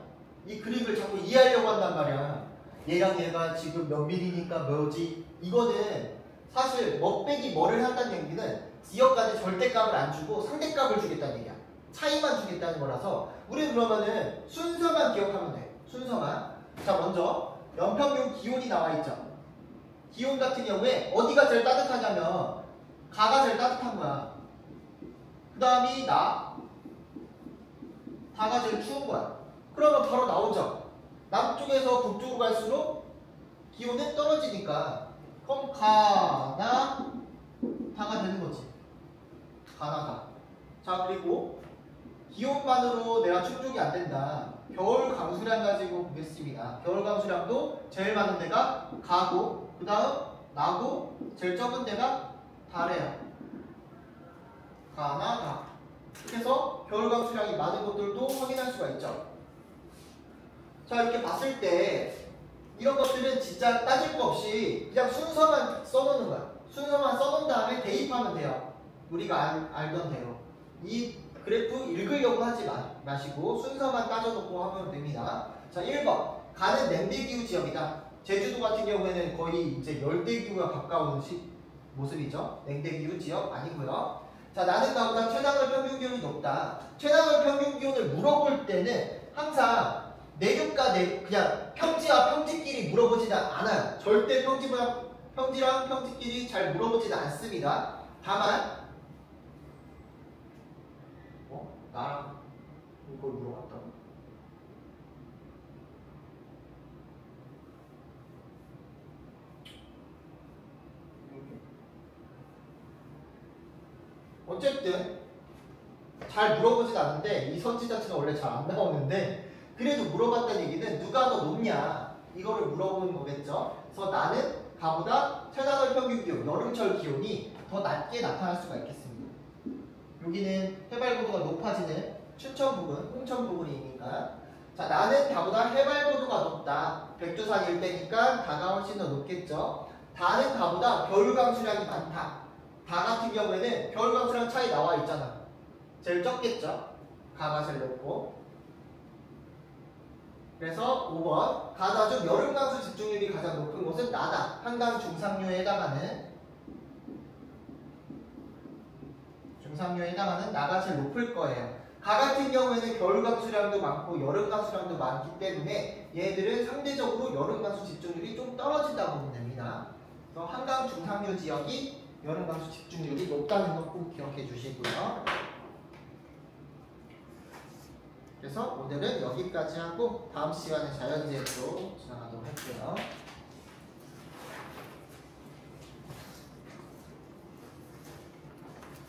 이 그림을 자꾸 이해하려고 한단 말이야. 얘랑 얘가 지금 몇 밀리니까 뭐지? 이거는 사실 뭐 빼기 뭐를 한다는 얘기는 지역간에 절대값을 안 주고 상대값을 주겠다는 얘기야. 차이만 주겠다는 거라서 우리 그러면은 순서만 기억하면 돼. 순서만. 자, 먼저 연평균 기온이 나와 있죠. 기온 같은 경우에 어디가 제일 따뜻하냐면 가가 제일 따뜻한 거야. 그 다음이 다가 제일 추운 거야. 그러면 바로 나오죠. 남쪽에서 북쪽으로 갈수록 기온은 떨어지니까 그럼 가나 다가 되는 거지. 가나 다. 자, 그리고 기온만으로 내가 충족이 안 된다. 겨울 강수량 가지고 보겠습니다. 겨울 강수량도 제일 많은 데가 가고, 그 다음 나고, 제일 적은 데가 다래요. 가나 다. 그래서 겨울 강수량이 많은 곳들도 확인할 수가 있죠. 자, 이렇게 봤을 때 이런 것들은 진짜 따질 거 없이 그냥 순서만 써놓는 거야. 순서만 써놓은 다음에 대입하면 돼요. 우리가 알던 대로. 이 그래프 읽으려고 하지 마시고 순서만 따져놓고 하면 됩니다. 자, 1번. 가는 냉대기후 지역이다. 제주도 같은 경우에는 거의 이제 열대기후가 가까운 모습이죠. 냉대기후 지역 아니고요. 자, 나는 나보다 최상월 평균 기온이 높다. 최상월 평균 기온을 물어볼 때는 항상 내륙과 그냥 평지와 평지끼리 물어보지는 않아요. 절대 평지랑 평지끼리 잘 물어보지는 않습니다. 다만 나랑 이걸 물어봤다고? 어쨌든 잘 물어보진 않는데 이 선지 자체는 원래 잘 안 나오는데 그래도 물어봤다는 얘기는 누가 더 높냐 이거를 물어보는 거겠죠. 그래서 나는 가보다 최상월 평균 기온, 여름철 기온이 더 낮게 나타날 수가 있겠습니다. 여기는 해발고도가 높아지는 춘천 부근, 홍천 부근이니까. 자, 나는 다보다 해발고도가 높다. 백두산 일대니까 다가 훨씬 더 높겠죠. 다는 다보다 겨울강수량이 많다. 다 같은 경우에는 겨울강수량 차이 나와 있잖아. 제일 적겠죠. 가가 제일 높고. 그래서 5번. 가다 중 여름강수 집중률이 가장 높은 곳은 나다. 한강 중상류에 해당하는 나가 제일 높을 거예요. 가 같은 경우에는 겨울 강수량도 많고 여름 강수량도 많기 때문에 얘들은 상대적으로 여름 강수 집중률이 좀 떨어진다고 보면 됩니다. 그래서 한강 중상류 지역이 여름 강수 집중률이 높다는 거 꼭 기억해 주시고요. 그래서 오늘은 여기까지 하고 다음 시간에 자연재해로 지나가도록 할게요.